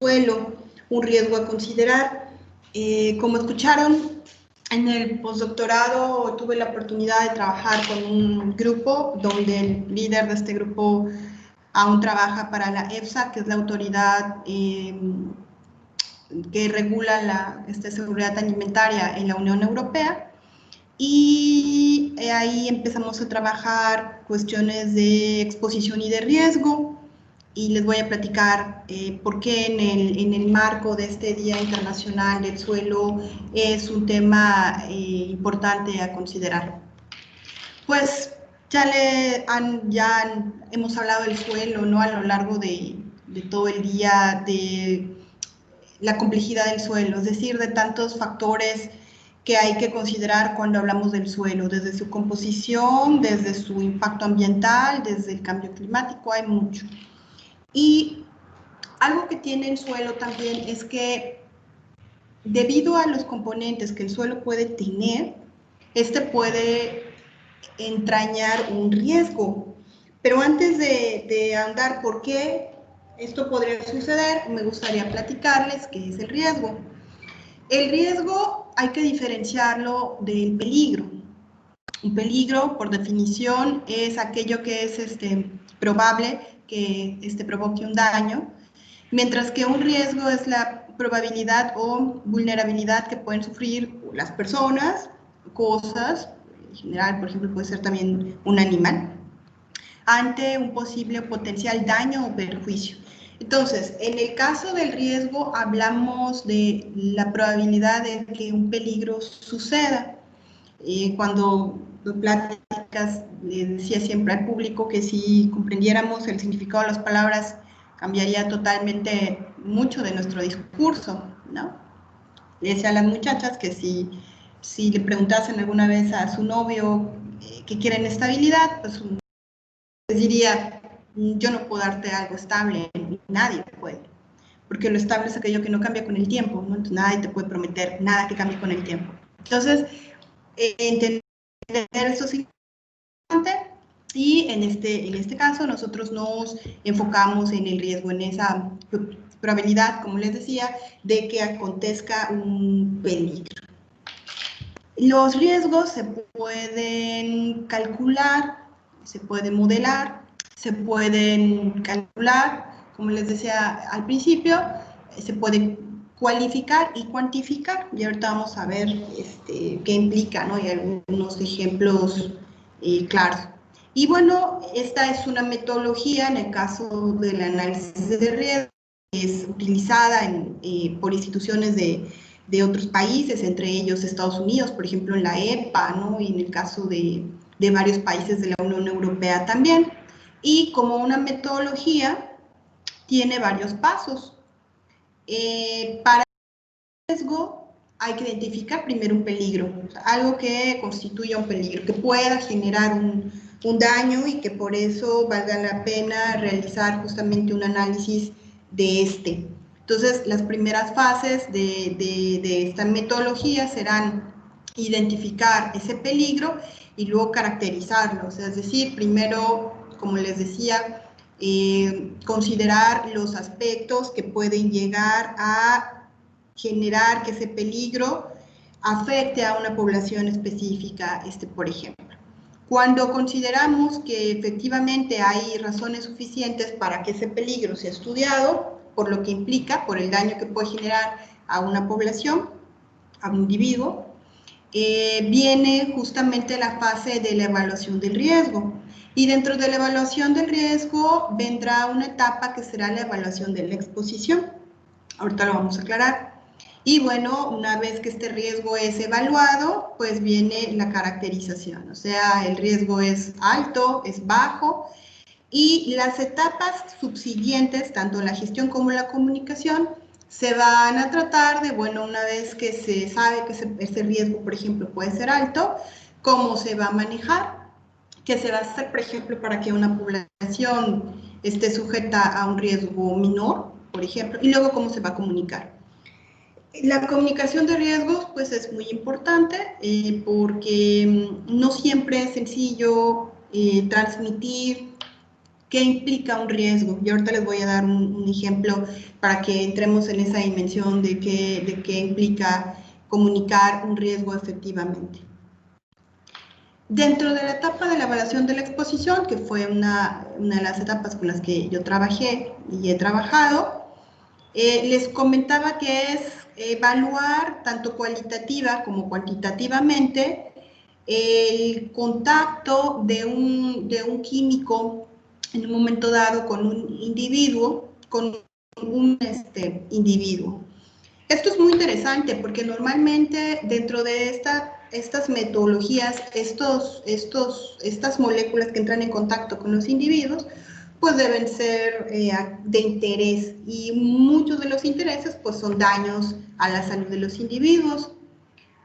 suelo, un riesgo a considerar. Como escucharon, en el postdoctorado tuve la oportunidad de trabajar con un grupo donde el líder de este grupo aún trabaja para la EFSA, que es la autoridad que regula la seguridad alimentaria en la Unión Europea. Y ahí empezamos a trabajar cuestiones de exposición y de riesgo, y les voy a platicar por qué en el marco de este Día Internacional del Suelo es un tema importante a considerar. Pues ya hemos hablado del suelo, ¿no?, a lo largo de todo el día, de la complejidad del suelo, es decir, de tantos factores que hay que considerar cuando hablamos del suelo, desde su composición, desde su impacto ambiental, desde el cambio climático, hay mucho. Y algo que tiene el suelo también es que, debido a los componentes que el suelo puede tener, este puede entrañar un riesgo. Pero antes de andar por qué esto podría suceder, me gustaría platicarles qué es el riesgo. El riesgo hay que diferenciarlo del peligro. Un peligro, por definición, es aquello que es probable que provoque un daño, mientras que un riesgo es la probabilidad o vulnerabilidad que pueden sufrir las personas, cosas, en general, por ejemplo, puede ser también un animal, ante un posible potencial daño o perjuicio. Entonces, en el caso del riesgo, hablamos de la probabilidad de que un peligro suceda. Cuando pláticas, le decía siempre al público que si comprendiéramos el significado de las palabras, cambiaría totalmente mucho de nuestro discurso, ¿no? Le decía a las muchachas que si le preguntasen alguna vez a su novio que quieren estabilidad, pues les diría, yo no puedo darte algo estable, nadie puede, porque lo estable es aquello que no cambia con el tiempo, ¿no? Entonces nadie te puede prometer nada que cambie con el tiempo. Entonces, entender esto es importante, y en este caso nosotros nos enfocamos en el riesgo, en esa probabilidad, como les decía, de que acontezca un peligro. Los riesgos se pueden calcular, se pueden modelar, se pueden calcular, como les decía al principio, se puede cualificar y cuantificar, y ahorita vamos a ver qué implica, ¿no? Y algunos ejemplos claros. Y bueno, esta es una metodología, en el caso del análisis de riesgo, es utilizada por instituciones de otros países, entre ellos Estados Unidos, por ejemplo, en la EPA, ¿no? Y en el caso de varios países de la Unión Europea también. Y como una metodología, tiene varios pasos. Para el riesgo hay que identificar primero un peligro, o sea, algo que constituya un peligro, que pueda generar un daño y que por eso valga la pena realizar justamente un análisis de este. Entonces, las primeras fases de esta metodología serán identificar ese peligro y luego caracterizarlo, o sea, es decir, primero, como les decía, considerar los aspectos que pueden llegar a generar que ese peligro afecte a una población específica, por ejemplo. Cuando consideramos que efectivamente hay razones suficientes para que ese peligro sea estudiado, por lo que implica, por el daño que puede generar a una población, a un individuo, viene justamente la fase de la evaluación del riesgo. Y dentro de la evaluación del riesgo vendrá una etapa que será la evaluación de la exposición. Ahorita lo vamos a aclarar. Y bueno, una vez que este riesgo es evaluado, pues viene la caracterización, o sea, el riesgo es alto, es bajo, y las etapas subsiguientes, tanto la gestión como la comunicación, se van a tratar de, bueno, una vez que se sabe que ese riesgo, por ejemplo, puede ser alto, cómo se va a manejar, qué se va a hacer, por ejemplo, para que una población esté sujeta a un riesgo menor, por ejemplo, y luego cómo se va a comunicar. La comunicación de riesgos, pues, es muy importante porque no siempre es sencillo transmitir ¿Qué implica un riesgo? Y ahorita les voy a dar un ejemplo para que entremos en esa dimensión de qué implica comunicar un riesgo efectivamente. Dentro de la etapa de la evaluación de la exposición, que fue una de las etapas con las que yo trabajé y he trabajado, les comentaba que es evaluar tanto cualitativa como cuantitativamente el contacto de un químico en un momento dado con un individuo, individuo. Esto es muy interesante porque normalmente dentro de estas metodologías, estas moléculas que entran en contacto con los individuos, pues deben ser de interés, y muchos de los intereses pues son daños a la salud de los individuos.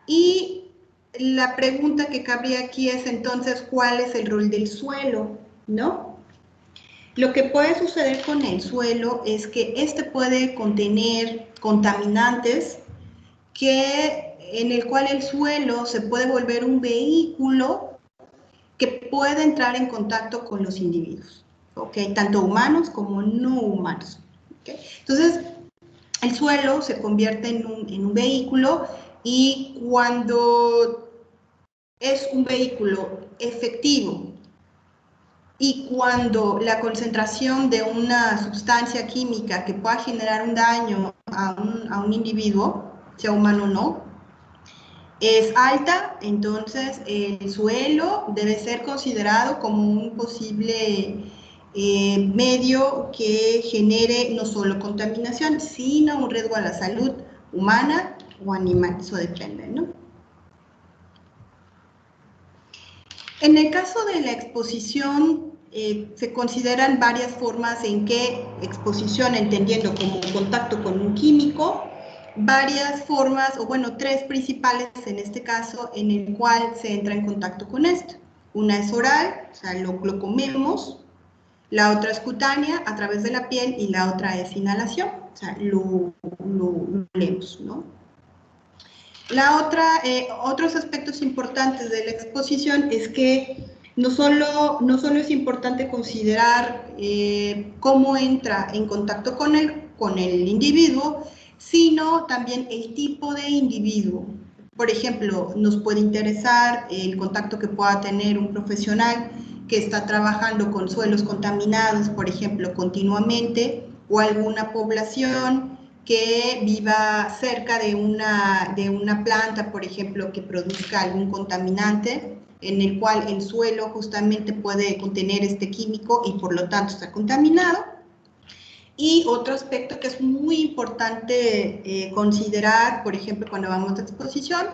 Y la pregunta que cabría aquí es entonces, ¿cuál es el rol del suelo? ¿No? Lo que puede suceder con el suelo es que este puede contener contaminantes en el cual el suelo se puede volver un vehículo que puede entrar en contacto con los individuos, ¿okay? Tanto humanos como no humanos, ¿okay? Entonces, el suelo se convierte en un vehículo, y cuando es un vehículo efectivo y cuando la concentración de una sustancia química que pueda generar un daño a un individuo, sea humano o no, es alta, entonces el suelo debe ser considerado como un posible medio que genere no solo contaminación, sino un riesgo a la salud humana o animal, eso depende, ¿no? En el caso de la exposición, se consideran varias formas en que exposición, entendiendo como contacto con un químico, varias formas, o bueno, tres principales en este caso, en el cual se entra en contacto con esto. Una es oral, o sea, lo comemos; la otra es cutánea, a través de la piel; y la otra es inhalación, o sea, lo leemos, ¿no? Otros aspectos importantes de la exposición es que no solo es importante considerar cómo entra en contacto con el individuo, sino también el tipo de individuo. Por ejemplo, nos puede interesar el contacto que pueda tener un profesional que está trabajando con suelos contaminados, por ejemplo, continuamente, o alguna población que viva cerca de una planta, por ejemplo, que produzca algún contaminante, en el cual el suelo justamente puede contener este químico y por lo tanto está contaminado. Y otro aspecto que es muy importante considerar, por ejemplo, cuando vamos de exposición,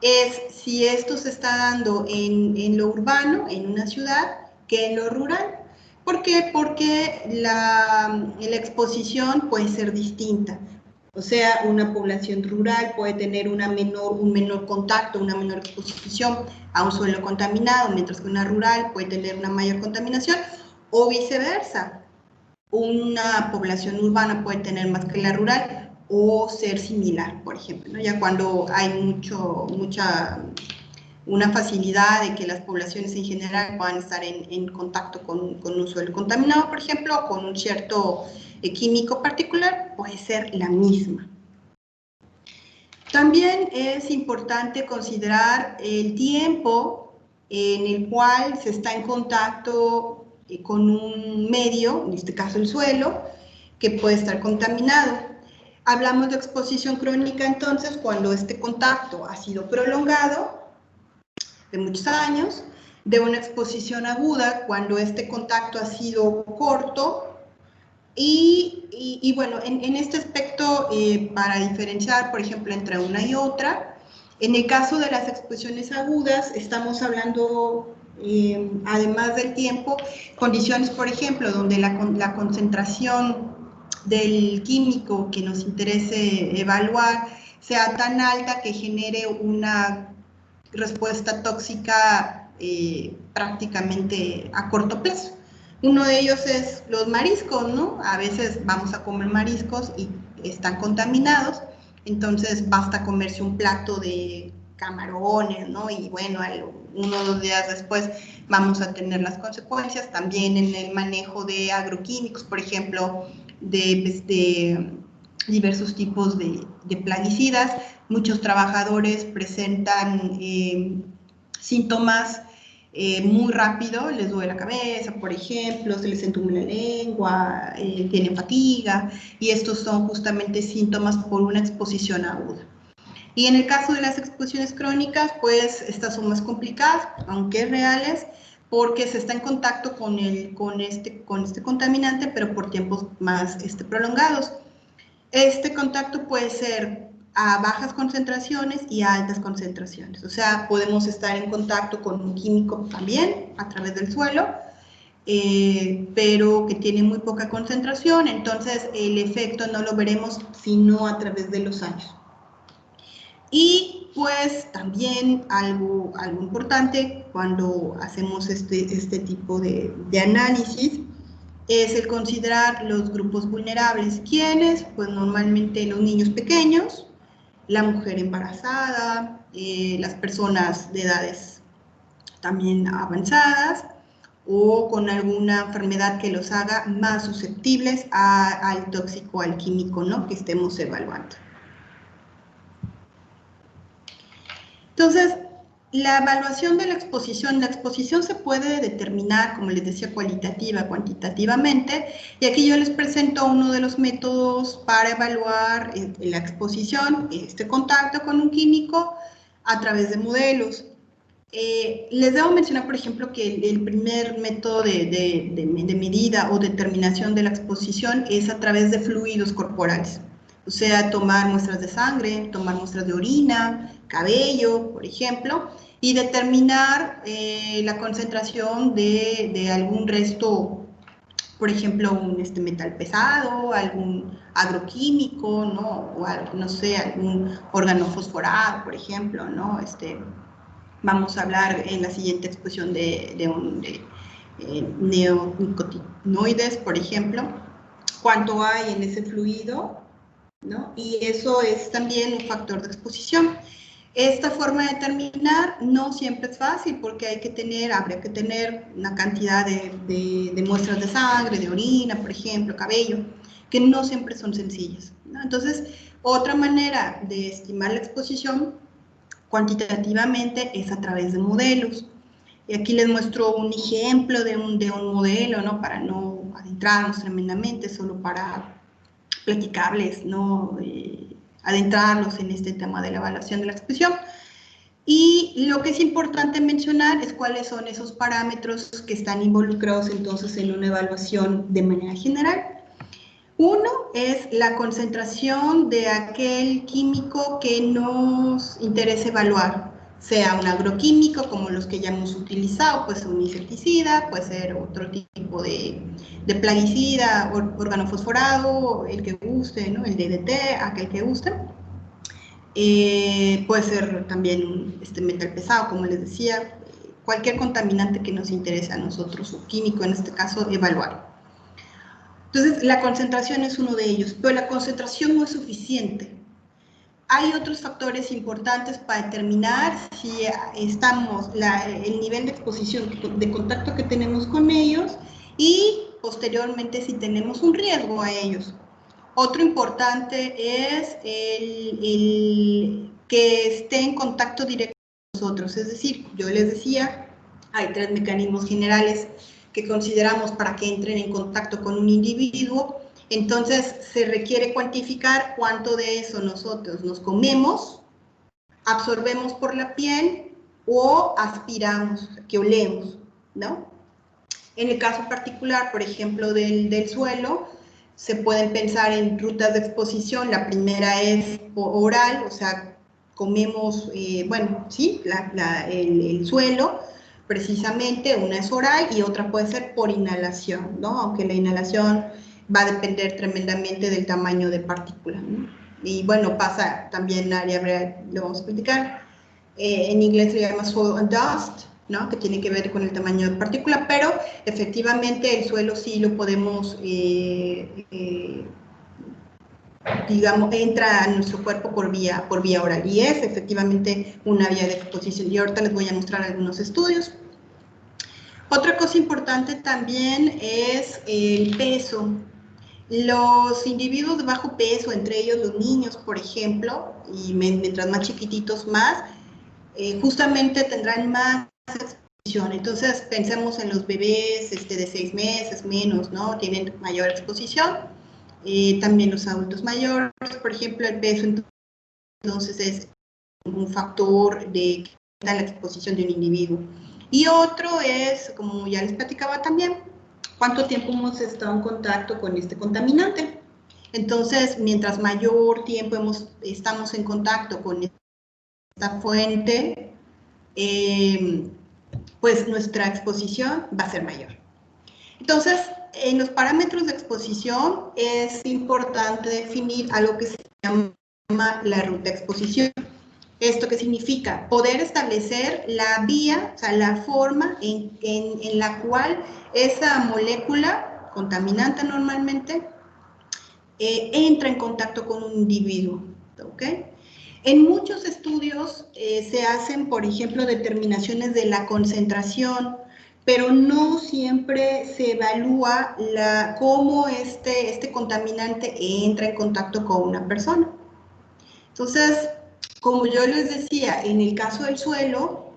es si esto se está dando en lo urbano, en una ciudad, que en lo rural. ¿Por qué? Porque la exposición puede ser distinta. O sea, una población rural puede tener un menor contacto, una menor exposición a un suelo contaminado, mientras que una rural puede tener una mayor contaminación, o viceversa. Una población urbana puede tener más que la rural, o ser similar, por ejemplo, ¿no? Ya cuando hay una facilidad de que las poblaciones en general puedan estar en contacto con un suelo contaminado, por ejemplo, o con un cierto químico particular, puede ser la misma. También es importante considerar el tiempo en el cual se está en contacto con un medio, en este caso el suelo, que puede estar contaminado. Hablamos de exposición crónica entonces cuando este contacto ha sido prolongado, de muchos años; de una exposición aguda cuando este contacto ha sido corto. Y bueno, en este aspecto, para diferenciar, por ejemplo, entre una y otra, en el caso de las exposiciones agudas, estamos hablando, además del tiempo, condiciones, por ejemplo, donde la concentración del químico que nos interese evaluar sea tan alta que genere una respuesta tóxica prácticamente a corto plazo. Uno de ellos es los mariscos, ¿no? A veces vamos a comer mariscos y están contaminados, entonces basta comerse un plato de camarones, ¿no? Y bueno, 1 o 2 días después vamos a tener las consecuencias. También en el manejo de agroquímicos, por ejemplo, de diversos tipos de plaguicidas. Muchos trabajadores presentan síntomas muy rápido, les duele la cabeza, por ejemplo, se les entume la lengua, tienen fatiga, y estos son justamente síntomas por una exposición aguda. Y en el caso de las exposiciones crónicas, pues estas son más complicadas, aunque reales, porque se está en contacto con este contaminante, pero por tiempos más prolongados. Este contacto puede ser a bajas concentraciones y a altas concentraciones. O sea, podemos estar en contacto con un químico también a través del suelo, pero que tiene muy poca concentración, entonces el efecto no lo veremos sino a través de los años. Y pues también algo importante cuando hacemos este tipo de análisis es el considerar los grupos vulnerables. ¿Quiénes? Pues normalmente los niños pequeños, la mujer embarazada, las personas de edades también avanzadas o con alguna enfermedad que los haga más susceptibles al tóxico, al químico, ¿no?, que estemos evaluando. Entonces, la evaluación de la exposición se puede determinar, como les decía, cualitativa, cuantitativamente, y aquí yo les presento uno de los métodos para evaluar la exposición, este contacto con un químico, a través de modelos. Les debo mencionar, por ejemplo, que el primer método de medida o determinación de la exposición es a través de fluidos corporales. O sea, tomar muestras de sangre, tomar muestras de orina, cabello, por ejemplo, y determinar la concentración de algún resto, por ejemplo, un metal pesado, algún agroquímico, ¿no? O no sé, algún órgano fosforado, por ejemplo, ¿no? Vamos a hablar en la siguiente exposición de neonicotinoides, por ejemplo, cuánto hay en ese fluido, ¿no? Y eso es también un factor de exposición. Esta forma de determinar no siempre es fácil porque habría que tener una cantidad de muestras de sangre, de orina, por ejemplo, cabello, que no siempre son sencillas, ¿no? Entonces, otra manera de estimar la exposición cuantitativamente es a través de modelos. Y aquí les muestro un ejemplo de un modelo, ¿no?, para no adentrarnos tremendamente, solo para platicables, ¿no?, adentrarnos en este tema de la evaluación de la exposición. Y lo que es importante mencionar es cuáles son esos parámetros que están involucrados entonces en una evaluación de manera general. Uno es la concentración de aquel químico que nos interesa evaluar, sea un agroquímico como los que ya hemos utilizado, puede ser un insecticida, puede ser otro tipo de plaguicida, órgano fosforado, el que guste, ¿no?, el DDT, aquel que guste. Puede ser también un metal pesado, como les decía, cualquier contaminante que nos interese a nosotros, o químico en este caso, evaluar. Entonces, la concentración es uno de ellos, pero la concentración no es suficiente. Hay otros factores importantes para determinar si el nivel de exposición, de contacto que tenemos con ellos y posteriormente si tenemos un riesgo a ellos. Otro importante es el que esté en contacto directo con nosotros, es decir, yo les decía, hay 3 mecanismos generales que consideramos para que entren en contacto con un individuo. Entonces se requiere cuantificar cuánto de eso nosotros nos comemos, absorbemos por la piel o aspiramos, que olemos, ¿no? En el caso particular, por ejemplo, del suelo, se pueden pensar en rutas de exposición. La primera es oral, o sea, comemos, bueno, sí, el suelo, precisamente, una es oral y otra puede ser por inhalación, ¿no? Aunque la inhalación va a depender tremendamente del tamaño de partícula, ¿no? Y bueno, pasa también área, lo vamos a explicar, en inglés se llama soil and dust, ¿no?, que tiene que ver con el tamaño de partícula, pero efectivamente el suelo sí lo podemos digamos, entra a nuestro cuerpo por vía oral, y es efectivamente una vía de exposición, y ahorita les voy a mostrar algunos estudios. Otra cosa importante también es el peso. Los individuos de bajo peso, entre ellos los niños, por ejemplo, y mientras más chiquititos más, justamente tendrán más exposición. Entonces, pensemos en los bebés de 6 meses, menos, ¿no? Tienen mayor exposición. También los adultos mayores, por ejemplo, el peso entonces es un factor de la exposición de un individuo. Y otro es, como ya les platicaba también, cuánto tiempo hemos estado en contacto con este contaminante. Entonces, mientras mayor tiempo estamos en contacto con esta fuente, pues nuestra exposición va a ser mayor. Entonces, en los parámetros de exposición es importante definir algo que se llama la ruta de exposición. ¿Esto qué significa? Poder establecer la vía, o sea, la forma en la cual esa molécula contaminante normalmente entra en contacto con un individuo, ¿ok? En muchos estudios se hacen, por ejemplo, determinaciones de la concentración, pero no siempre se evalúa cómo este contaminante entra en contacto con una persona. Entonces, como yo les decía, en el caso del suelo,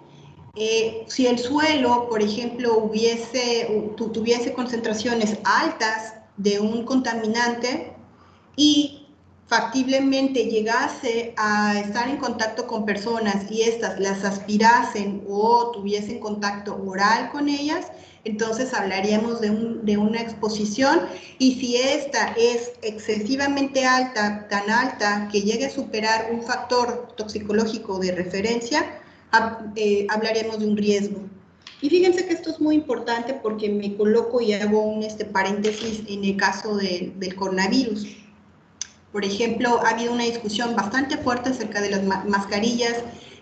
si el suelo, por ejemplo, tuviese concentraciones altas de un contaminante y factiblemente llegase a estar en contacto con personas y éstas las aspirasen o tuviesen contacto oral con ellas, entonces hablaríamos de una exposición, y si esta es excesivamente alta, tan alta que llegue a superar un factor toxicológico de referencia, hablaremos de un riesgo. Y fíjense que esto es muy importante porque me coloco y hago un paréntesis en el caso del coronavirus. Por ejemplo, ha habido una discusión bastante fuerte acerca de las mascarillas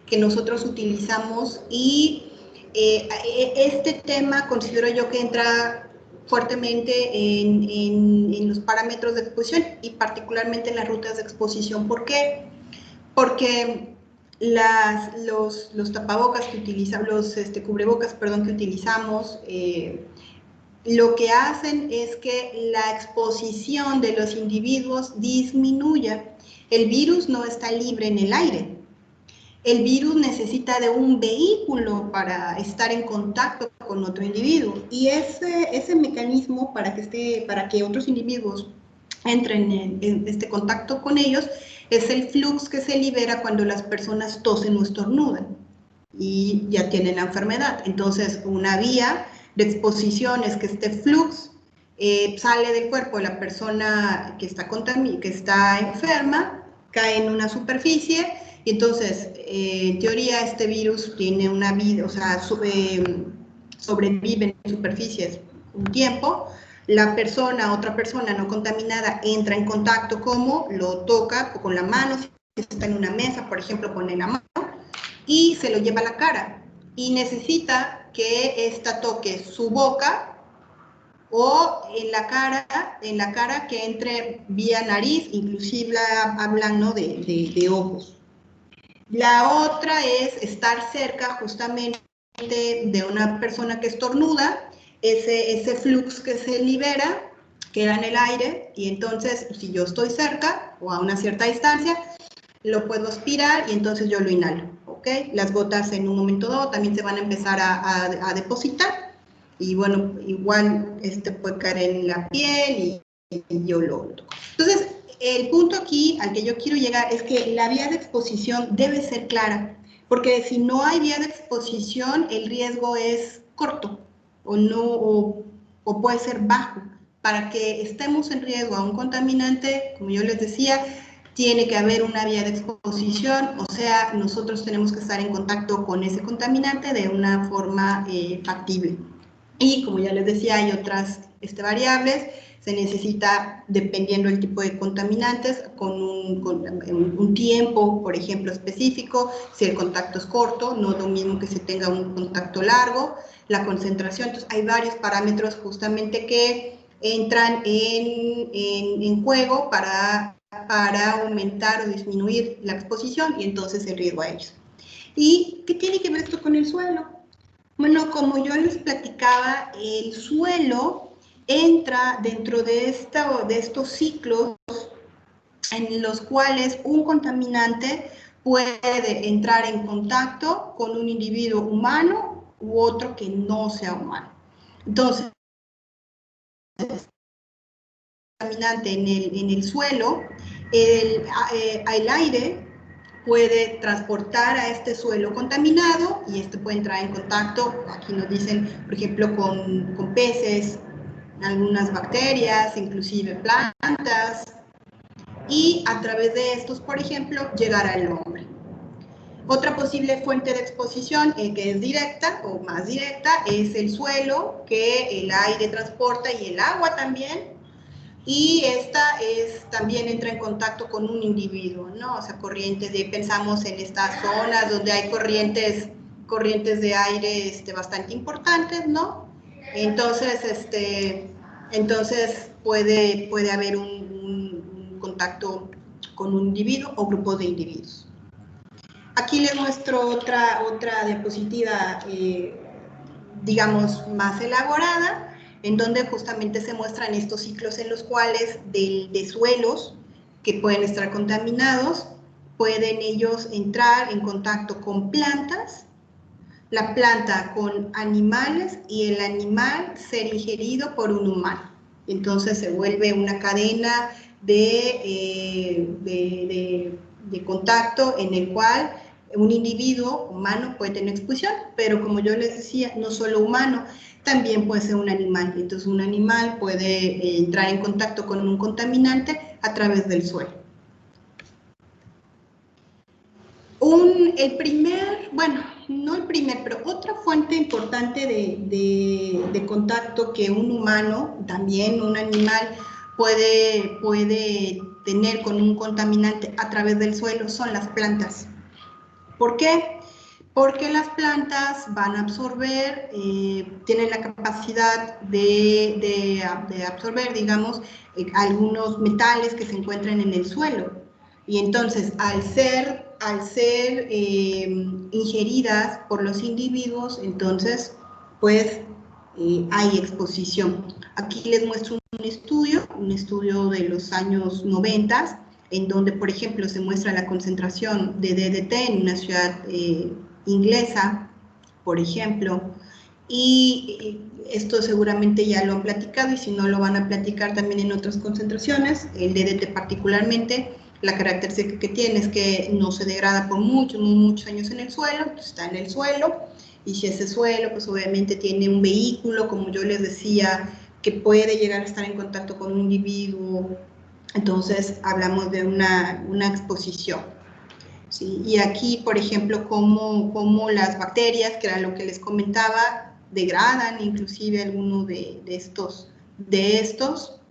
que nosotros utilizamos, y este tema considero yo que entra fuertemente en los parámetros de exposición y particularmente en las rutas de exposición. ¿Por qué? Porque los tapabocas que utilizamos, los cubrebocas, perdón, que utilizamos, lo que hacen es que la exposición de los individuos disminuya. El virus no está libre en el aire. El virus necesita de un vehículo para estar en contacto con otro individuo, y ese mecanismo para que otros individuos entren en este contacto con ellos es el flux que se libera cuando las personas tosen o estornudan y ya tienen la enfermedad. Entonces, una vía de exposición es que este flux sale del cuerpo de la persona que está enferma, cae en una superficie, y entonces, en teoría, este virus tiene una vida, o sea, sobrevive en superficies un tiempo. Otra persona no contaminada entra en contacto, como lo toca con la mano, si está en una mesa, por ejemplo, pone la mano y se lo lleva a la cara, y necesita que ésta toque su boca o en la cara que entre vía nariz, inclusive hablan, ¿no?, de ojos. La otra es estar cerca justamente de una persona que estornuda, ese flux que se libera queda en el aire, y entonces si yo estoy cerca o a una cierta distancia, lo puedo aspirar y entonces yo lo inhalo, ¿ok? Las gotas en un momento dado también se van a empezar a depositar, y bueno, igual puede caer en la piel y yo lo toco. Entonces, el punto aquí al que yo quiero llegar es que la vía de exposición debe ser clara, porque si no hay vía de exposición, el riesgo es corto o puede ser bajo. Para que estemos en riesgo a un contaminante, como yo les decía, tiene que haber una vía de exposición, o sea, nosotros tenemos que estar en contacto con ese contaminante de una forma factible. Y como ya les decía, hay otras variables. Se necesita, dependiendo del tipo de contaminantes, con un tiempo, por ejemplo, específico. Si el contacto es corto, no es lo mismo que se tenga un contacto largo. La concentración, entonces hay varios parámetros justamente que entran en juego para para aumentar o disminuir la exposición y entonces el riesgo a ellos. ¿Y qué tiene que ver esto con el suelo? Bueno, como yo les platicaba, el suelo entra dentro de estos ciclos en los cuales un contaminante puede entrar en contacto con un individuo humano u otro que no sea humano. Entonces, el contaminante en el suelo, el aire puede transportar a este suelo contaminado y este puede entrar en contacto, aquí nos dicen, por ejemplo, con peces, algunas bacterias, inclusive plantas, y a través de estos, por ejemplo, llegar al hombre. Otra posible fuente de exposición que es directa o más directa es el suelo, que el aire transporta y el agua también, y esta también entra en contacto con un individuo, ¿no? O sea, corrientes pensamos en estas zonas donde hay corrientes de aire bastante importantes, ¿no? Entonces, entonces puede haber un contacto con un individuo o grupos de individuos. Aquí les muestro otra diapositiva, digamos, más elaborada, en donde justamente se muestran estos ciclos en los cuales de suelos que pueden estar contaminados, pueden ellos entrar en contacto con plantas, la planta con animales y el animal ser ingerido por un humano. Entonces se vuelve una cadena de contacto en el cual un individuo humano puede tener exposición, pero como yo les decía, no solo humano, también puede ser un animal. Entonces un animal puede entrar en contacto con un contaminante a través del suelo. No el primer, pero otra fuente importante de contacto que un humano, también un animal, puede tener con un contaminante a través del suelo son las plantas. ¿Por qué? Porque las plantas van a absorber, tienen la capacidad de absorber, digamos, algunos metales que se encuentran en el suelo. Y entonces, al ser ingeridas por los individuos, entonces, pues, hay exposición. Aquí les muestro un estudio de los años 90, en donde, por ejemplo, se muestra la concentración de DDT en una ciudad inglesa, por ejemplo, y esto seguramente ya lo han platicado, y si no lo van a platicar también en otras concentraciones. El DDT particularmente, la característica que tiene es que no se degrada por muchos años en el suelo, está en el suelo, y si ese suelo, pues obviamente tiene un vehículo, como yo les decía, que puede llegar a estar en contacto con un individuo, entonces hablamos de una exposición. ¿Sí? Y aquí, por ejemplo, cómo las bacterias, que era lo que les comentaba, degradan inclusive alguno de estos,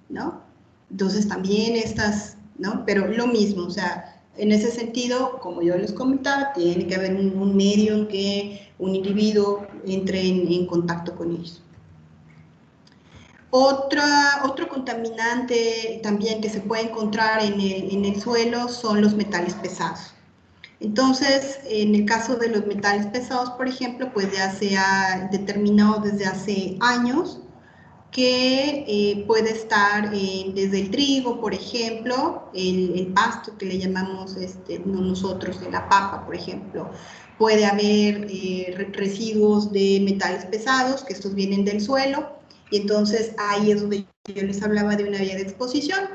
¿no? Entonces también estas, ¿no? Pero lo mismo, o sea, en ese sentido, como yo les comentaba, tiene que haber un medio en que un individuo entre en contacto con ellos. Otro contaminante también que se puede encontrar en el suelo son los metales pesados. Entonces, en el caso de los metales pesados, por ejemplo, pues ya se ha determinado desde hace años que puede estar desde el trigo, por ejemplo, el pasto que le llamamos nosotros, de la papa, por ejemplo. Puede haber residuos de metales pesados, que estos vienen del suelo, y entonces ahí es donde yo les hablaba de una vía de exposición.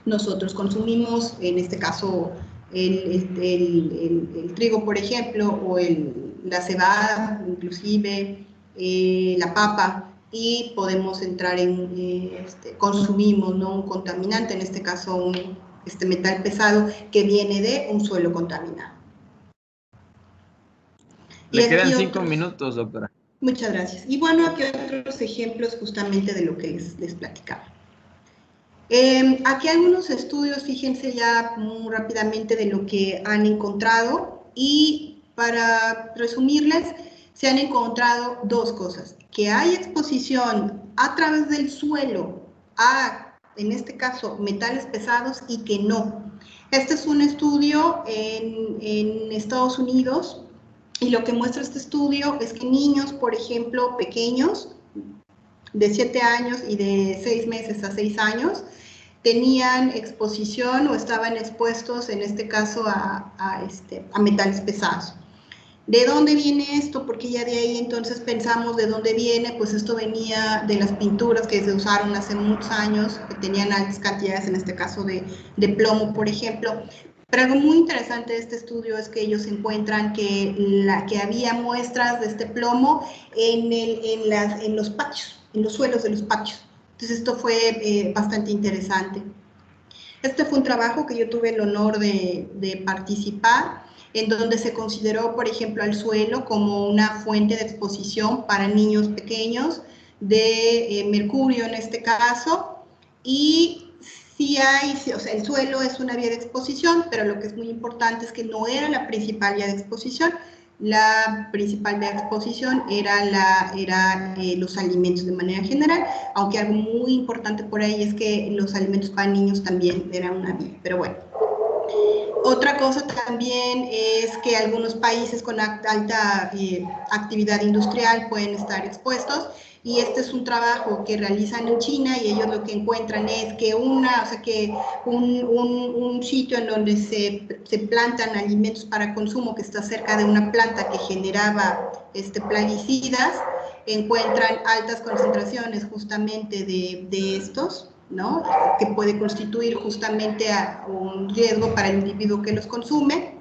Nosotros consumimos, en este caso, el trigo, por ejemplo, o la cebada, inclusive la papa, y podemos entrar consumimos, ¿no?, un contaminante, en este caso este metal pesado que viene de un suelo contaminado. Le quedan 5 minutos, doctora. Muchas gracias. Y bueno, aquí otros ejemplos justamente de lo que les platicaba. Aquí algunos estudios, fíjense ya muy rápidamente de lo que han encontrado, y para resumirles, se han encontrado dos cosas: que hay exposición a través del suelo a en este caso, metales pesados y que no. Este es un estudio en Estados Unidos y lo que muestra este estudio es que niños, por ejemplo, pequeños, de 7 años y de 6 meses a 6 años, tenían exposición o estaban expuestos, en este caso, a metales pesados. ¿De dónde viene esto? Porque ya de ahí entonces pensamos de dónde viene, pues esto venía de las pinturas que se usaron hace muchos años, que tenían altas cantidades, en este caso de plomo, por ejemplo. Pero algo muy interesante de este estudio es que ellos encuentran que había muestras de este plomo en los patios, en los suelos de los patios. Entonces esto fue bastante interesante. Este fue un trabajo que yo tuve el honor de participar, en donde se consideró, por ejemplo, al suelo como una fuente de exposición para niños pequeños de mercurio en este caso, y sí hay, o sea, el suelo es una vía de exposición, pero lo que es muy importante es que no era la principal vía de exposición. La principal vía de exposición era los alimentos de manera general, aunque algo muy importante por ahí es que los alimentos para niños también eran una vía, pero bueno. Otra cosa también es que algunos países con alta actividad industrial pueden estar expuestos, y este es un trabajo que realizan en China, y ellos lo que encuentran es que un sitio en donde se plantan alimentos para consumo que está cerca de una planta que generaba plaguicidas, encuentran altas concentraciones justamente de estos, ¿no? Que puede constituir justamente un riesgo para el individuo que los consume.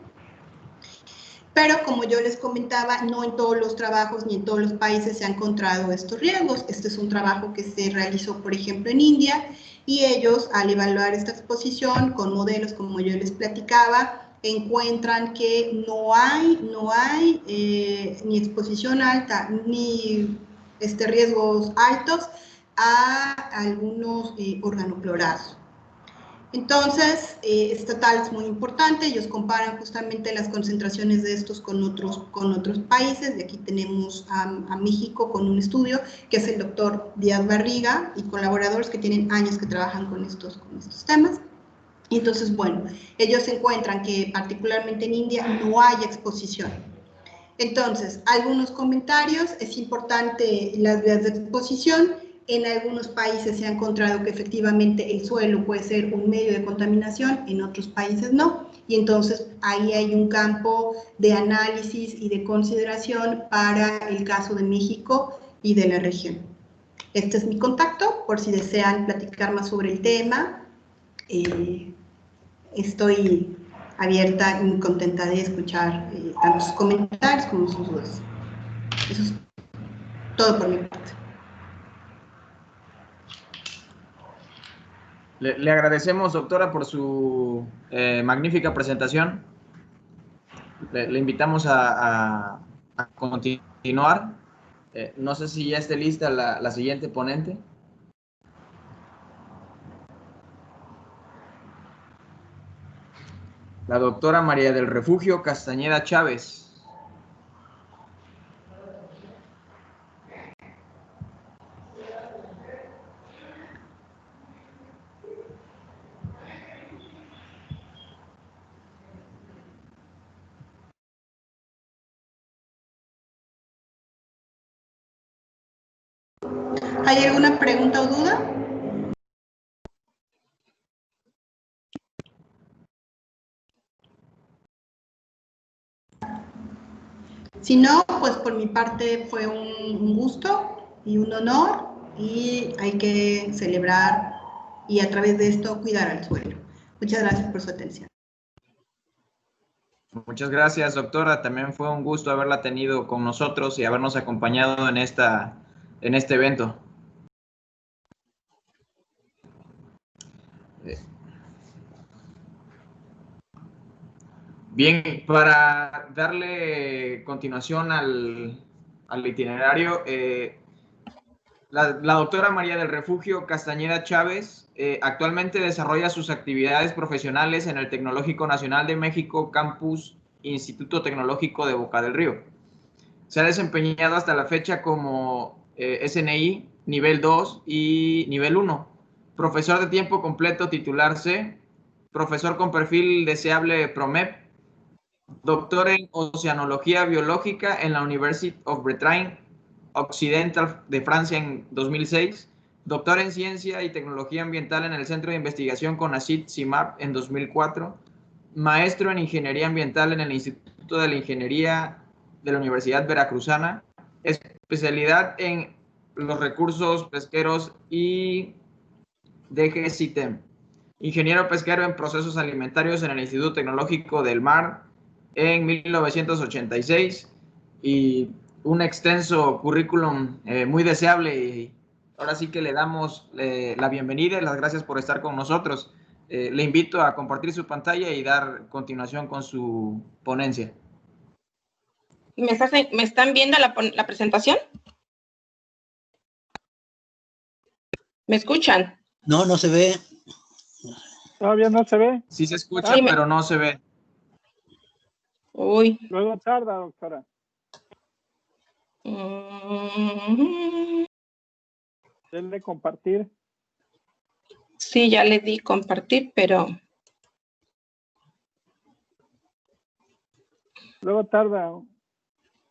Pero como yo les comentaba, no en todos los trabajos ni en todos los países se han encontrado estos riesgos. Este es un trabajo que se realizó, por ejemplo, en India, y ellos, al evaluar esta exposición con modelos, como yo les platicaba, encuentran que no hay ni exposición alta ni riesgos altos a algunos organoclorados. Entonces, esta tal es muy importante. Ellos comparan justamente las concentraciones de estos con otros países. De aquí tenemos a México con un estudio que es el doctor Díaz Barriga y colaboradores que tienen años que trabajan con estos temas. Y entonces, bueno, ellos encuentran que particularmente en India no hay exposición. Entonces, algunos comentarios: es importante las vías de exposición. En algunos países se ha encontrado que efectivamente el suelo puede ser un medio de contaminación, en otros países no, y entonces ahí hay un campo de análisis y de consideración para el caso de México y de la región. Este es mi contacto, por si desean platicar más sobre el tema. Estoy abierta y muy contenta de escuchar tanto sus comentarios como sus dudas. Eso es todo por mi parte. Le agradecemos, doctora, por su magnífica presentación. Le invitamos a continuar. No sé si ya esté lista la siguiente ponente. La doctora María del Refugio Castañeda Chávez. ¿Hay alguna pregunta o duda? Si no, pues por mi parte fue un gusto y un honor, y hay que celebrar y a través de esto cuidar al suelo. Muchas gracias por su atención. Muchas gracias, doctora. También fue un gusto haberla tenido con nosotros y habernos acompañado en este evento. Bien, para darle continuación al itinerario, la doctora María del Refugio Castañeda Chávez actualmente desarrolla sus actividades profesionales en el Tecnológico Nacional de México, Campus Instituto Tecnológico de Boca del Río. Se ha desempeñado hasta la fecha como SNI nivel 2 y nivel 1 profesor de tiempo completo titular C, profesor con perfil deseable PROMEP, doctor en Oceanología Biológica en la University of Bretagne Occidental de Francia en 2006, doctor en Ciencia y Tecnología Ambiental en el Centro de Investigación CONACYT-CIMAP en 2004, maestro en Ingeniería Ambiental en el Instituto de la Ingeniería de la Universidad Veracruzana, especialidad en los recursos pesqueros y DGCITEM, ingeniero pesquero en procesos alimentarios en el Instituto Tecnológico del Mar en 1986 y un extenso currículum muy deseable. Y ahora sí que le damos la bienvenida y las gracias por estar con nosotros. Le invito a compartir su pantalla y dar continuación con su ponencia. ¿Me están viendo la presentación? ¿Me escuchan? No, no se ve. Todavía no se ve. Sí se escucha, pero no se ve. Uy. Luego tarda, doctora. Denle compartir. Sí, ya le di compartir, pero... Luego tarda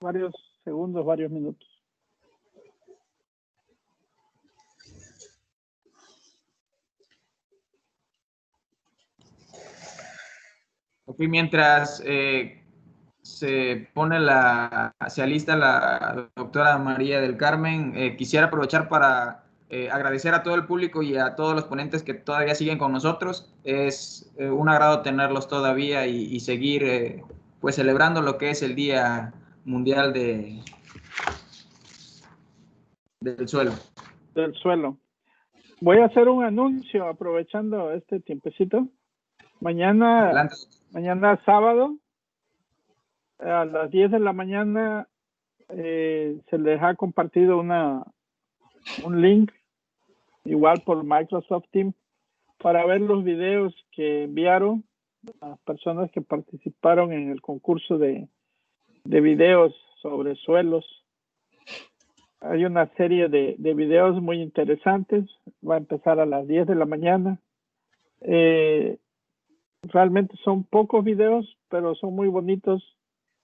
varios segundos, varios minutos. Okay, mientras se alista la doctora María del Carmen, quisiera aprovechar para agradecer a todo el público y a todos los ponentes que todavía siguen con nosotros. Es un agrado tenerlos todavía y seguir pues celebrando lo que es el Día Mundial del Suelo. Del suelo. Voy a hacer un anuncio aprovechando este tiempecito. Mañana sábado, a las 10 de la mañana, se les ha compartido un link, igual por Microsoft Teams, para ver los videos que enviaron las personas que participaron en el concurso de videos sobre suelos. Hay una serie de videos muy interesantes. Va a empezar a las 10 de la mañana. Realmente son pocos videos, pero son muy bonitos.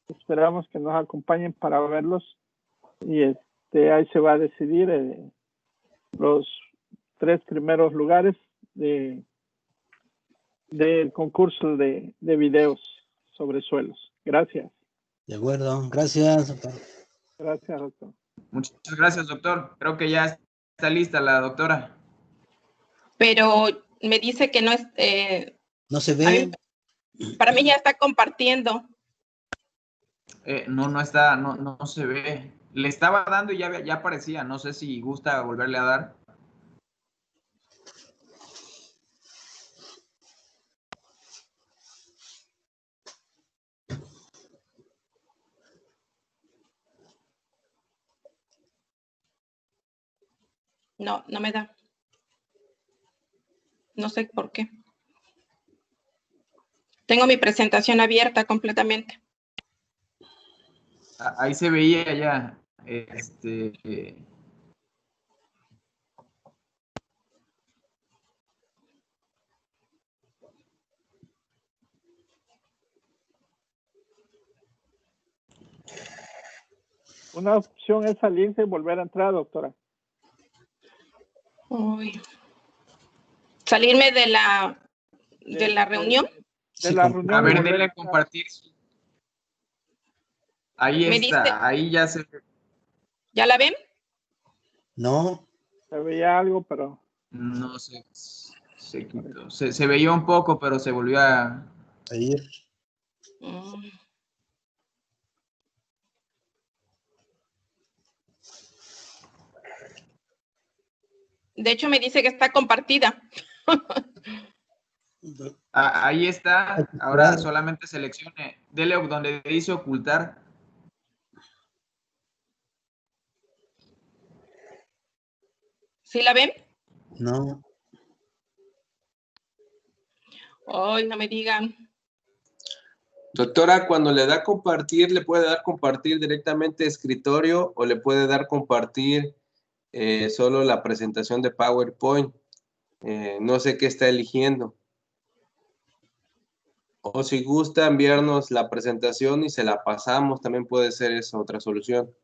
Esperamos que nos acompañen para verlos. Y ahí se va a decidir los 3 primeros lugares del concurso de videos sobre suelos. Gracias. De acuerdo. Gracias, doctor. Gracias, doctor. Muchas gracias, doctor. Creo que ya está lista la doctora. Pero me dice que no es... no se ve. Para mí ya está compartiendo. No está, no se ve. Le estaba dando y ya aparecía. No sé si gusta volverle a dar. No, no me da. No sé por qué. Tengo mi presentación abierta completamente. Ahí se veía ya. Una opción es salirse y volver a entrar, doctora. Uy. Salirme de la reunión. De la reunión. A ver, denle compartir. Ahí está, ahí ya se ve. ¿Ya la ven? No. Se veía algo, pero... No sé, se quitó. Se veía un poco, pero se volvió a ir. De hecho, me dice que está compartida. Ahí está. Ahora solamente seleccione. Dele donde dice ocultar. ¿Sí la ven? No. Ay, no me digan. Doctora, cuando le da compartir, ¿le puede dar compartir directamente escritorio o le puede dar compartir solo la presentación de PowerPoint? No sé qué está eligiendo. O si gusta enviarnos la presentación y se la pasamos, también puede ser esa otra solución.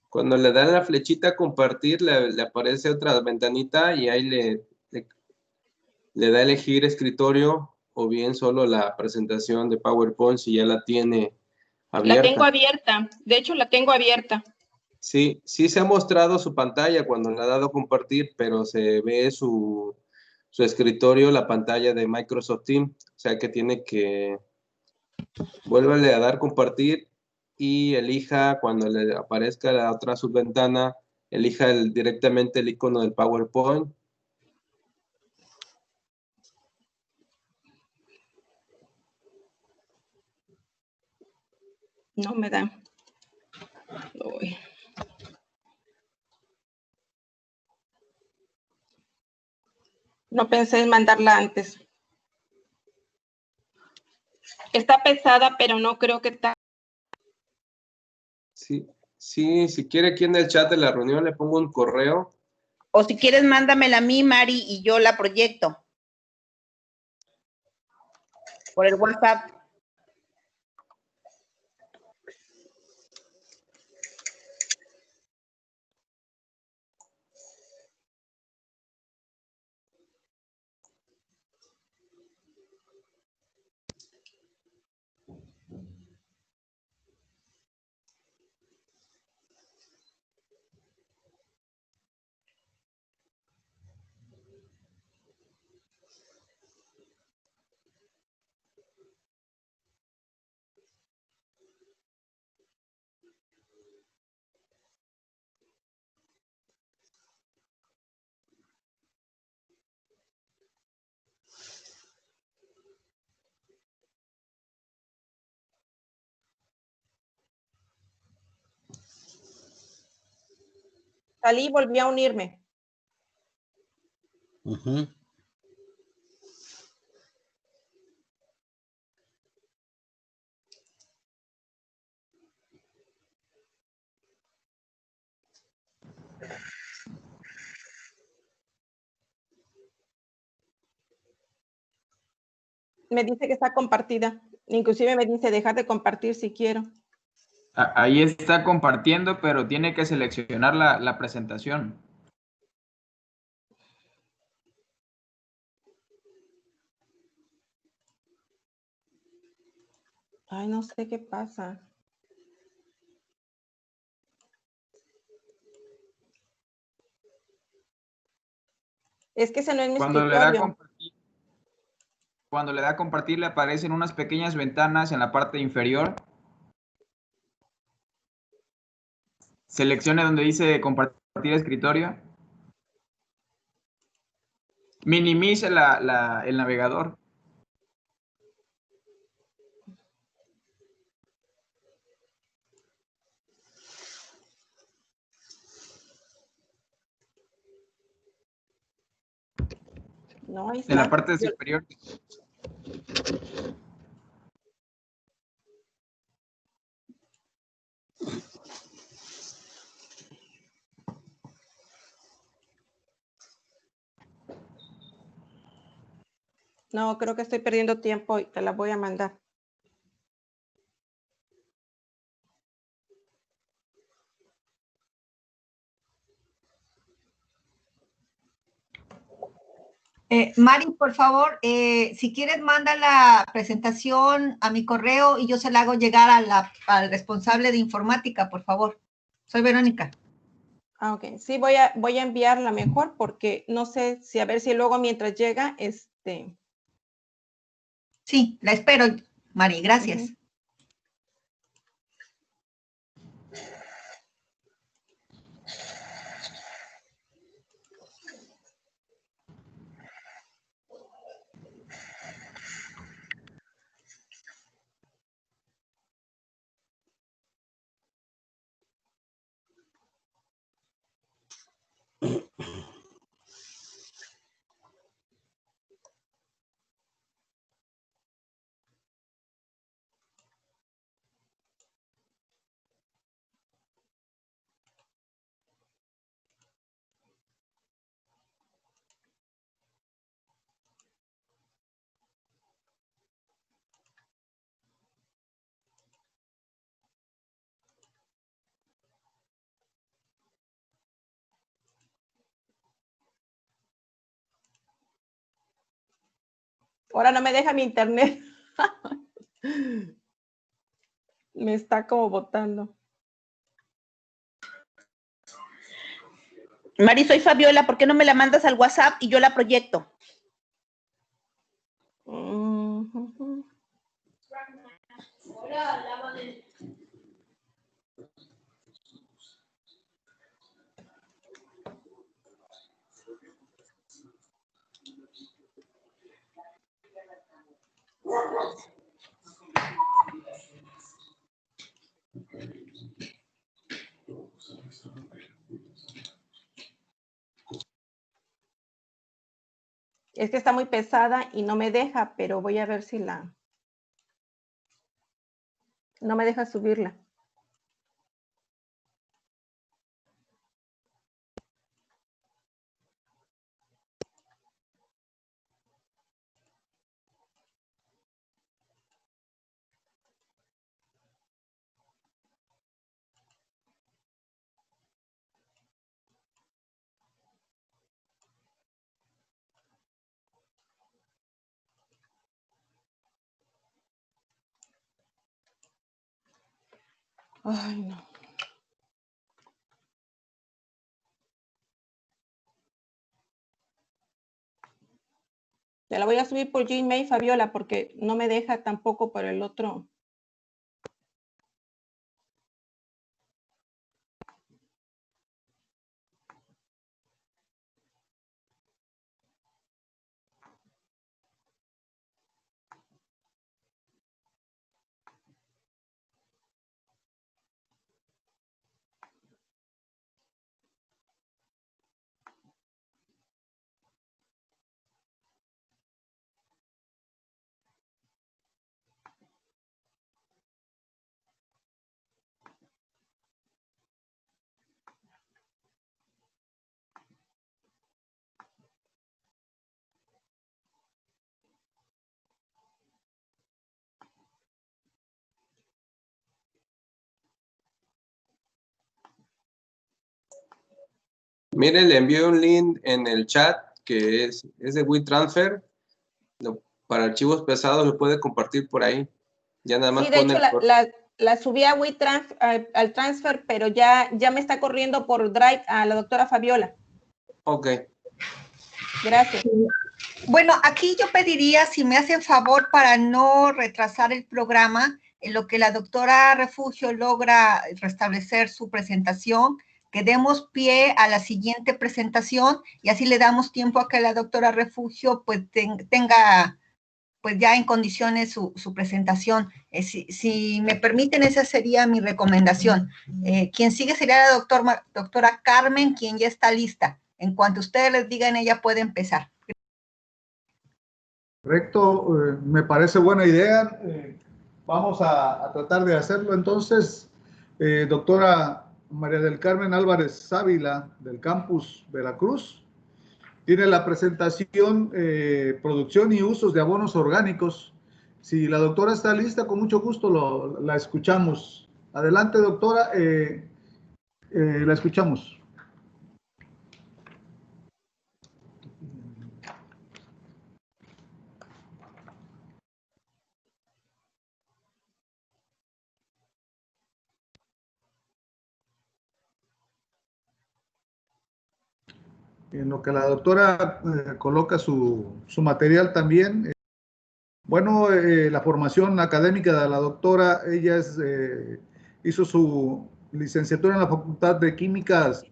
Cuando le dan la flechita a compartir, le aparece otra ventanita y ahí le da a elegir escritorio o bien solo la presentación de PowerPoint si ya la tiene abierta. La tengo abierta, de hecho la tengo abierta. Sí, sí se ha mostrado su pantalla cuando le ha dado a compartir, pero se ve su escritorio, la pantalla de Microsoft Teams, o sea que tiene que vuélvale a dar compartir y elija cuando le aparezca la otra subventana, elija directamente el icono del PowerPoint. No me da. Uy. No pensé en mandarla antes. Está pesada, pero no creo que está. Sí, sí, si quiere aquí en el chat de la reunión le pongo un correo. O si quieres, mándamela a mí, Mari, y yo la proyecto. Por el WhatsApp. Salí y volví a unirme. Me dice que está compartida. Inclusive me dice dejar de compartir si quiero. Ahí está compartiendo, pero tiene que seleccionar la presentación. Ay, no sé qué pasa. Es que ese no es mi escritorio. Cuando le da a compartir, le aparecen unas pequeñas ventanas en la parte inferior. Seleccione donde dice compartir escritorio. Minimice el navegador. No, ahí está. En la parte superior. No, creo que estoy perdiendo tiempo y te la voy a mandar. Mari, por favor, si quieres, manda la presentación a mi correo y yo se la hago llegar al responsable de informática, por favor. Soy Verónica. Ah, ok. Sí, voy a enviarla mejor porque no sé si a ver si luego mientras llega, Sí, la espero, Mari. Gracias. Ahora no me deja mi internet. Me está como botando. Mari, soy Fabiola, ¿por qué no me la mandas al WhatsApp y yo la proyecto? Es que está muy pesada y no me deja, pero voy a ver si no me deja subirla. Ay, no. Te la voy a subir por Gmail, Fabiola, porque no me deja tampoco por el otro. Mire, le envío un link en el chat que es de WeTransfer. Para archivos pesados lo puede compartir por ahí. Ya nada más Sí, de pone hecho, la subí a al transfer, pero ya me está corriendo por Drive a la doctora Fabiola. Ok. Gracias. Bueno, aquí yo pediría, si me hacen favor, para no retrasar el programa, en lo que la doctora Refugio logra restablecer su presentación, que demos pie a la siguiente presentación y así le damos tiempo a que la doctora Refugio pues tenga pues ya en condiciones su presentación. Si me permiten, esa sería mi recomendación. Quien sigue sería la doctora Carmen, quien ya está lista. En cuanto ustedes les digan, ella puede empezar. Correcto, me parece buena idea. Vamos a tratar de hacerlo. Entonces, doctora María del Carmen Álvarez Sávila, del campus Veracruz, tiene la presentación, producción y usos de abonos orgánicos. Si la doctora está lista, con mucho gusto la escuchamos. Adelante, doctora, la escuchamos. En lo que la doctora coloca su material también. Bueno, la formación académica de la doctora, ella hizo su licenciatura en la Facultad de Químicas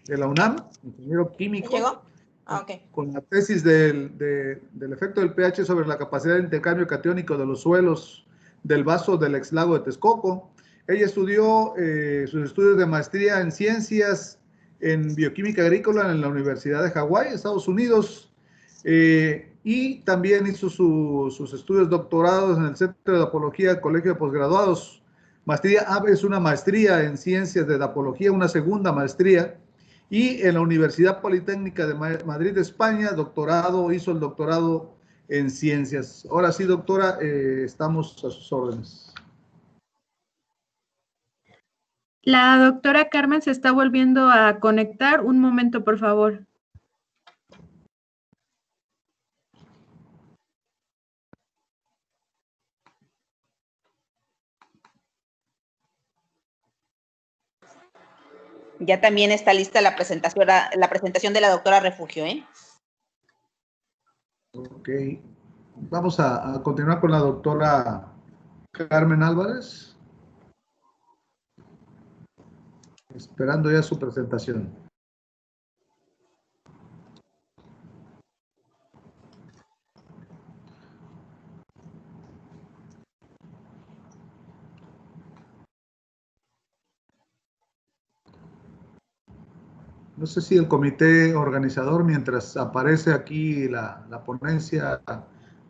de la UNAM, ingeniero químico. ¿Llegó? Ah, ok. Con la tesis del efecto del pH sobre la capacidad de intercambio catiónico de los suelos del vaso del ex lago de Texcoco. Ella estudió sus estudios de maestría en ciencias en bioquímica agrícola en la Universidad de Hawái, Estados Unidos, y también hizo sus estudios doctorados en el Centro de Apología del Colegio de Posgraduados. Maestría es una maestría en ciencias de apología, una segunda maestría, y en la Universidad Politécnica de Madrid, España, hizo el doctorado en ciencias. Ahora sí, doctora, estamos a sus órdenes. La doctora Carmen se está volviendo a conectar. Un momento, por favor. Ya también está lista la presentación de la doctora Refugio, ¿eh? Ok. Vamos a continuar con la doctora Carmen Álvarez. Esperando ya su presentación. No sé si el comité organizador, mientras aparece aquí la ponencia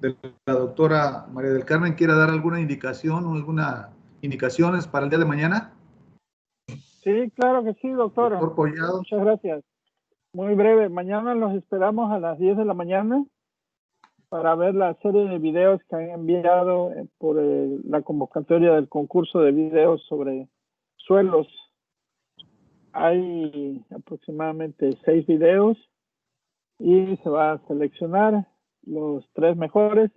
de la doctora María del Carmen, quiera dar alguna indicación o algunas indicaciones para el día de mañana. Sí, claro que sí, doctora. Doctor Collado. Muchas gracias. Muy breve, mañana los esperamos a las 10 de la mañana para ver la serie de videos que han enviado por la convocatoria del concurso de videos sobre suelos. Hay aproximadamente 6 videos y se va a seleccionar los 3 mejores.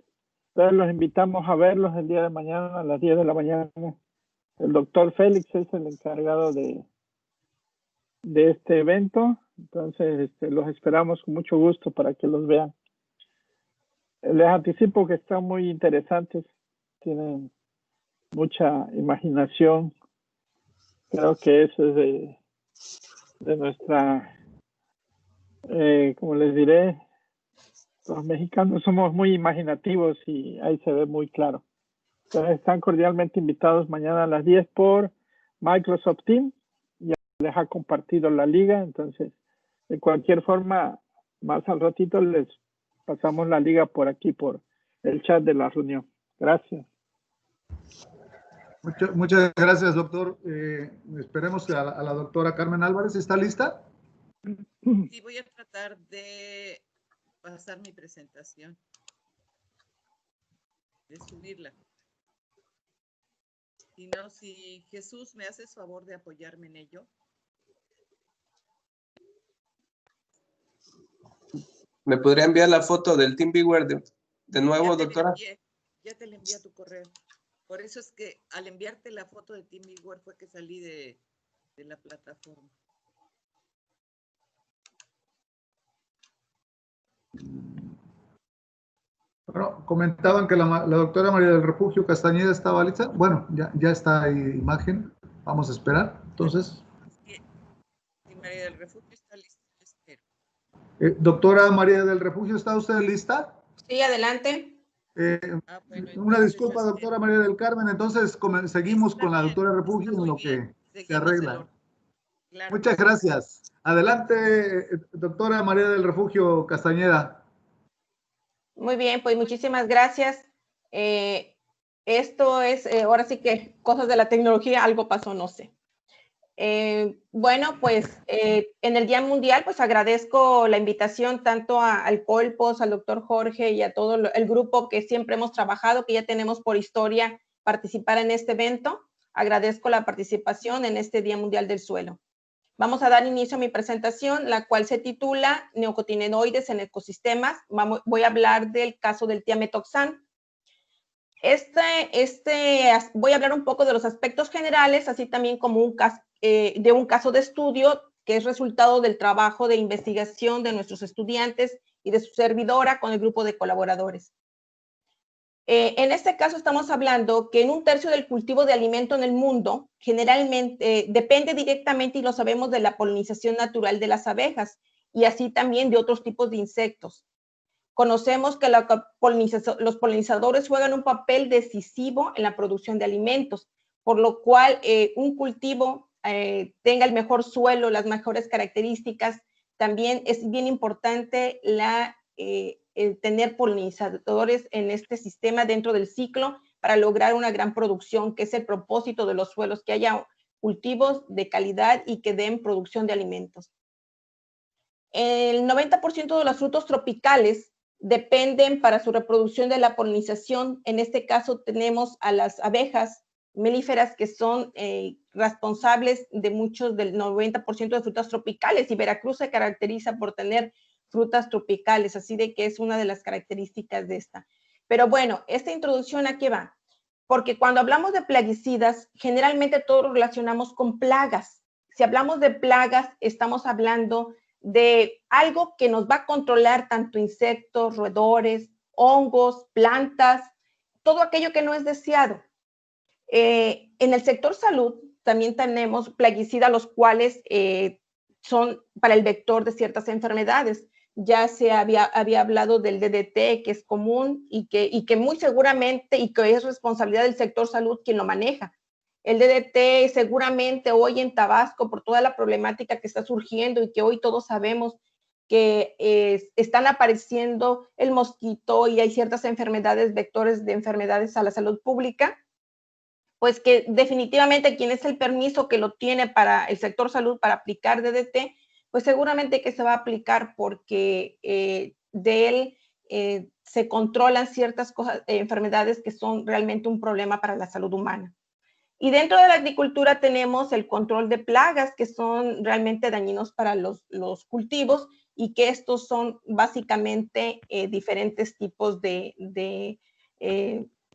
Entonces los invitamos a verlos el día de mañana a las 10 de la mañana. El doctor Félix es el encargado de este evento. Entonces los esperamos con mucho gusto para que los vean. Les anticipo que están muy interesantes. Tienen mucha imaginación. Creo que eso es de nuestra, como les diré, los mexicanos somos muy imaginativos y ahí se ve muy claro. Entonces están cordialmente invitados mañana a las 10 por Microsoft Teams. Ya les ha compartido la liga, entonces de cualquier forma, más al ratito les pasamos la liga por aquí, por el chat de la reunión. Gracias. Muchas gracias, doctor. Esperemos a la doctora Carmen Álvarez. ¿Está lista? Sí, voy a tratar de pasar mi presentación, de subirla. Y no, si Jesús me haces favor de apoyarme en ello. ¿Me podría enviar la foto del TeamViewer de nuevo, doctora? Ya te la envié a tu correo. Por eso es que al enviarte la foto de TeamViewer fue que salí de la plataforma. Bueno, comentaban que la doctora María del Refugio Castañeda estaba lista. Bueno, ya está ahí imagen. Vamos a esperar. Entonces. Si María del Refugio está lista, espero. Doctora María del Refugio, ¿está usted lista? Sí, adelante. Bueno, Una disculpa, doctora María del Carmen. Entonces, seguimos con la doctora Refugio en lo que se arregla. Claro. Muchas gracias. Adelante, doctora María del Refugio Castañeda. Muy bien, pues muchísimas gracias. Esto es, ahora sí que cosas de la tecnología, algo pasó, no sé. Bueno, pues en el Día Mundial, pues agradezco la invitación tanto al Colpos, al doctor Jorge y a todo el grupo que siempre hemos trabajado, que ya tenemos por historia participar en este evento. Agradezco la participación en este Día Mundial del Suelo. Vamos a dar inicio a mi presentación, la cual se titula Neonicotinoides en ecosistemas. Voy a hablar del caso del tiametoxan. Voy a hablar un poco de los aspectos generales, así también como un caso de estudio que es resultado del trabajo de investigación de nuestros estudiantes y de su servidora con el grupo de colaboradores. En este caso estamos hablando que en 1/3 del cultivo de alimento en el mundo generalmente depende directamente, y lo sabemos, de la polinización natural de las abejas y así también de otros tipos de insectos. Conocemos que los polinizadores juegan un papel decisivo en la producción de alimentos, por lo cual un cultivo tenga el mejor suelo, las mejores características. También es bien importante el tener polinizadores en este sistema dentro del ciclo para lograr una gran producción, que es el propósito de los suelos, que haya cultivos de calidad y que den producción de alimentos. El 90% de los frutos tropicales dependen para su reproducción de la polinización. En este caso tenemos a las abejas melíferas, que son responsables de muchos del 90% de frutas tropicales, y Veracruz se caracteriza por tener frutas tropicales, así de que es una de las características de esta. Pero bueno, esta introducción, ¿a qué va? Porque cuando hablamos de plaguicidas, generalmente todos lo relacionamos con plagas, Si hablamos de plagas, estamos hablando de algo que nos va a controlar tanto insectos, roedores, hongos, plantas, todo aquello que no es deseado. En el sector salud también tenemos plaguicidas, los cuales son para el vector de ciertas enfermedades. Ya se había hablado del DDT, que es común y que muy seguramente y que es responsabilidad del sector salud quien lo maneja. El DDT seguramente hoy en Tabasco, por toda la problemática que está surgiendo y que hoy todos sabemos que están apareciendo el mosquito y hay ciertas enfermedades, vectores de enfermedades a la salud pública, pues que definitivamente quien es el permiso que lo tiene para el sector salud para aplicar DDT, pues seguramente que se va a aplicar porque de él se controlan ciertas cosas, enfermedades que son realmente un problema para la salud humana. Y dentro de la agricultura tenemos el control de plagas que son realmente dañinos para los cultivos y que estos son básicamente diferentes tipos de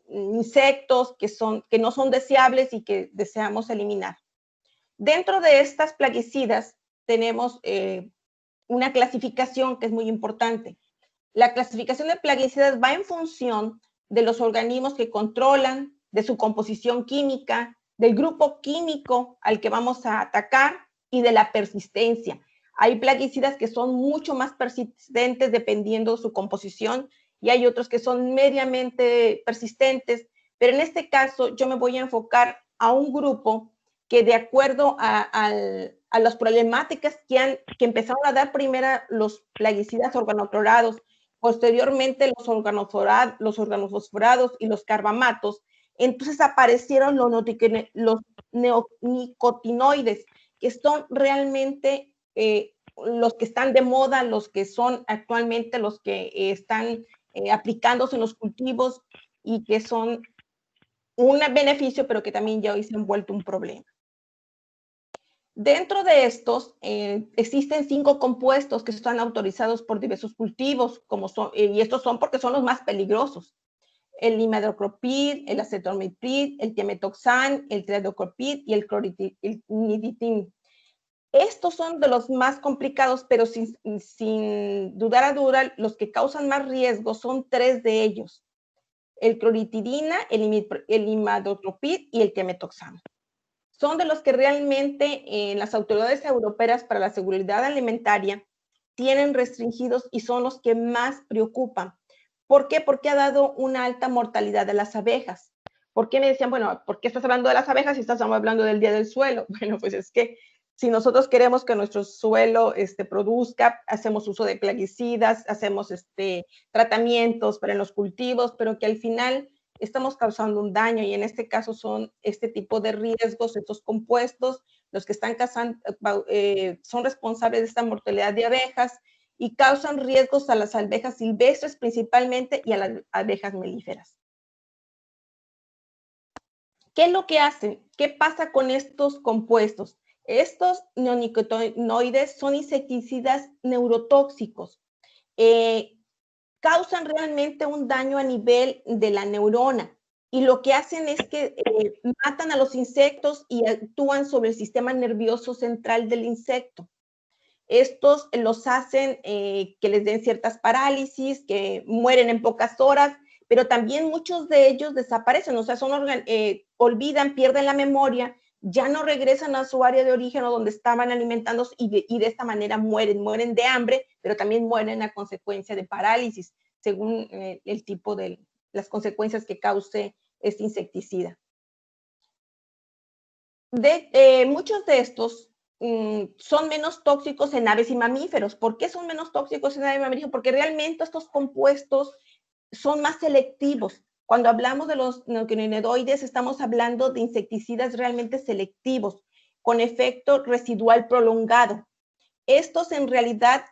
insectos que no son deseables y que deseamos eliminar. Dentro de estas plaguicidas tenemos una clasificación que es muy importante. La clasificación de plaguicidas va en función de los organismos que controlan, de su composición química, del grupo químico al que vamos a atacar y de la persistencia. Hay plaguicidas que son mucho más persistentes dependiendo de su composición y hay otros que son mediamente persistentes, pero en este caso yo me voy a enfocar a un grupo que de acuerdo a las problemáticas que empezaron a dar primero los plaguicidas organoclorados, posteriormente los organofosforados y los carbamatos, entonces aparecieron los neonicotinoides, que son realmente los que están de moda, los que son actualmente los que están aplicándose en los cultivos y que son un beneficio, pero que también ya hoy se han vuelto un problema. Dentro de estos existen 5 compuestos que están autorizados por diversos cultivos, y estos son porque son los más peligrosos. El imidacloprid, el acetamiprid, el tiametoxam, el tridacloprid y el cloriniditin. Estos son de los más complicados, pero sin dudar a duda, los que causan más riesgo son 3 de ellos. El cloritidina, el imidacloprid y el tiametoxam. Son de los que realmente las autoridades europeas para la seguridad alimentaria tienen restringidos y son los que más preocupan. ¿Por qué? Porque ha dado una alta mortalidad de las abejas. ¿Por qué me decían, bueno, ¿por qué estás hablando de las abejas si estás hablando del Día del Suelo? Bueno, pues es que si nosotros queremos que nuestro suelo produzca, hacemos uso de plaguicidas, hacemos tratamientos para los cultivos, pero que al final estamos causando un daño y en este caso son este tipo de riesgos, estos compuestos, los que están son responsables de esta mortalidad de abejas y causan riesgos a las abejas silvestres principalmente y a las abejas melíferas. ¿Qué es lo que hacen? ¿Qué pasa con estos compuestos? Estos neonicotinoides son insecticidas neurotóxicos. Causan realmente un daño a nivel de la neurona y lo que hacen es que matan a los insectos y actúan sobre el sistema nervioso central del insecto. Estos los hacen que les den ciertas parálisis, que mueren en pocas horas, pero también muchos de ellos desaparecen, o sea, olvidan, pierden la memoria, ya no regresan a su área de origen o donde estaban alimentándose y de esta manera mueren de hambre, pero también mueren a consecuencia de parálisis, según el tipo de las consecuencias que cause este insecticida. Muchos de estos son menos tóxicos en aves y mamíferos. ¿Por qué son menos tóxicos en aves y mamíferos? Porque realmente estos compuestos son más selectivos. Cuando hablamos de los neonicotinoides, estamos hablando de insecticidas realmente selectivos, con efecto residual prolongado. Estos en realidad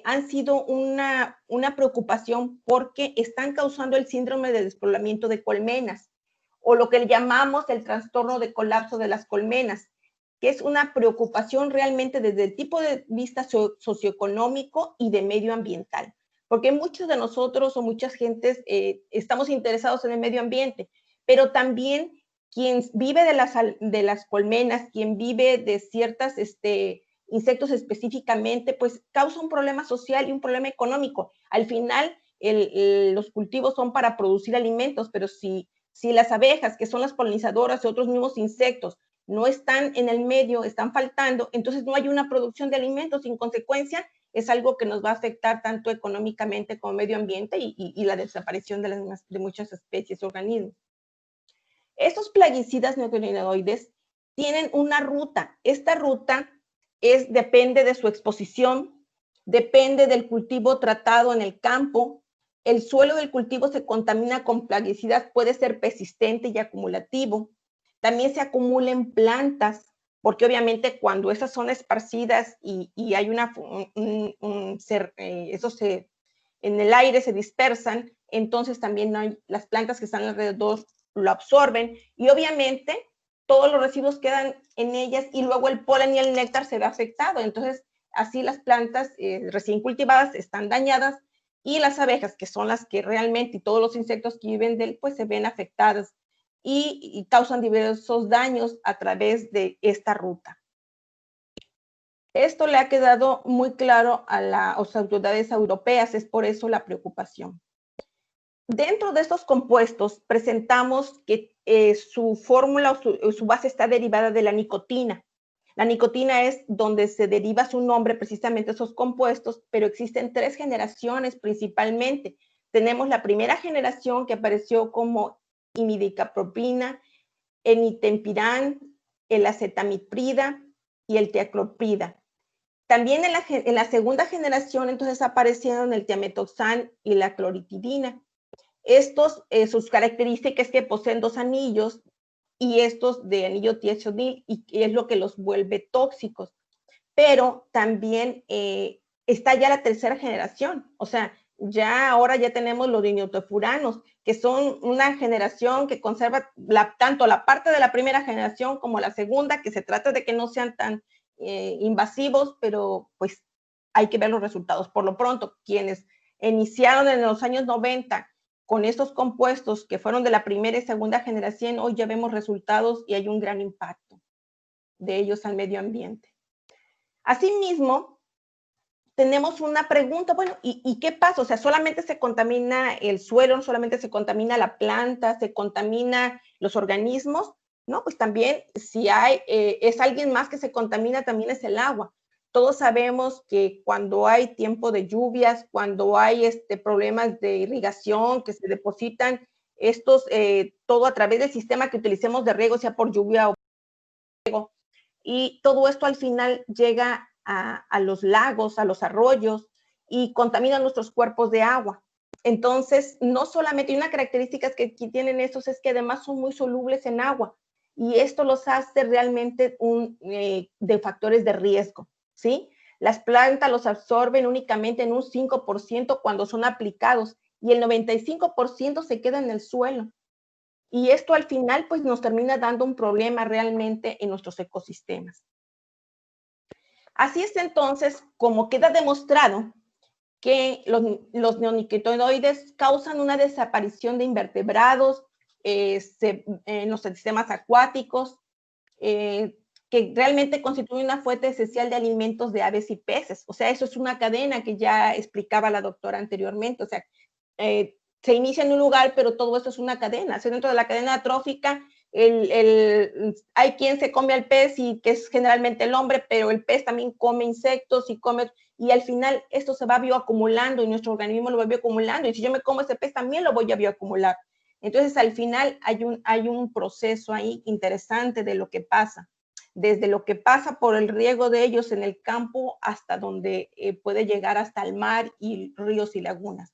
han sido una preocupación porque están causando el síndrome de despoblamiento de colmenas, o lo que llamamos el trastorno de colapso de las colmenas, que es una preocupación realmente desde el tipo de vista socioeconómico y de medioambiental. Porque muchos de nosotros o muchas gentes estamos interesados en el medio ambiente, pero también quien vive de las colmenas, quien vive de ciertas insectos específicamente, pues causa un problema social y un problema económico. Al final, los cultivos son para producir alimentos, pero si las abejas, que son las polinizadoras y otros mismos insectos, no están en el medio, están faltando, entonces no hay una producción de alimentos. En consecuencia, es algo que nos va a afectar tanto económicamente como medio ambiente y la desaparición de muchas especies, organismos. Estos plaguicidas neonicotinoides tienen una ruta. Esta ruta depende de su exposición, depende del cultivo tratado en el campo. El suelo del cultivo se contamina con plaguicidas, puede ser persistente y acumulativo. También se acumula en plantas, porque obviamente cuando esas son esparcidas y hay en el aire se dispersan, entonces también las plantas que están alrededor lo absorben y obviamente todos los residuos quedan en ellas y luego el polen y el néctar se ve afectado. Entonces, así las plantas recién cultivadas están dañadas y las abejas, que son las que realmente, y todos los insectos que viven de él, pues se ven afectadas y causan diversos daños a través de esta ruta. Esto le ha quedado muy claro a las autoridades europeas, es por eso la preocupación. Dentro de estos compuestos presentamos que su fórmula o su base está derivada de la nicotina. La nicotina es donde se deriva su nombre precisamente esos compuestos, pero existen 3 generaciones principalmente. Tenemos la primera generación que apareció como imidacloprid, el nitenpirán, el acetamiprid y el tiacloprida. También en la segunda generación entonces aparecieron el tiametoxam y la cloritidina. Estos, sus características es que poseen 2 anillos y estos de anillo tiazonil y es lo que los vuelve tóxicos. Pero también está ya la tercera generación, o sea, ahora ya tenemos los dinotofuranos, que son una generación que conserva tanto la parte de la primera generación como la segunda, que se trata de que no sean tan invasivos, pero pues hay que ver los resultados. Por lo pronto, quienes iniciaron en los años 90 con estos compuestos que fueron de la primera y segunda generación, hoy ya vemos resultados y hay un gran impacto de ellos al medio ambiente. Asimismo, tenemos una pregunta, bueno, ¿y qué pasa? O sea, ¿solamente se contamina el suelo, solamente se contamina la planta, se contamina los organismos? No, pues también si es alguien más que se contamina, también es el agua. Todos sabemos que cuando hay tiempo de lluvias, cuando hay problemas de irrigación, que se depositan todo a través del sistema que utilicemos de riego, sea por lluvia o por riego, y todo esto al final llega a los lagos, a los arroyos y contamina nuestros cuerpos de agua. Entonces, no solamente, una característica que tienen estos es que además son muy solubles en agua y esto los hace realmente de factores de riesgo, ¿sí? Las plantas los absorben únicamente en un 5% cuando son aplicados y el 95% se queda en el suelo. Y esto al final pues nos termina dando un problema realmente en nuestros ecosistemas. Así es entonces como queda demostrado que los neonicotinoides causan una desaparición de invertebrados en los sistemas acuáticos, que realmente constituye una fuente esencial de alimentos de aves y peces. O sea, eso es una cadena que ya explicaba la doctora anteriormente. O sea, se inicia en un lugar, pero todo esto es una cadena. O sea, dentro de la cadena trófica, hay quien se come al pez y que es generalmente el hombre, pero el pez también come insectos y al final esto se va bioacumulando y nuestro organismo lo va bioacumulando. Y si yo me como ese pez, también lo voy a bioacumular. Entonces, al final hay un proceso ahí interesante de lo que pasa. Desde lo que pasa por el riego de ellos en el campo hasta donde puede llegar hasta el mar y ríos y lagunas.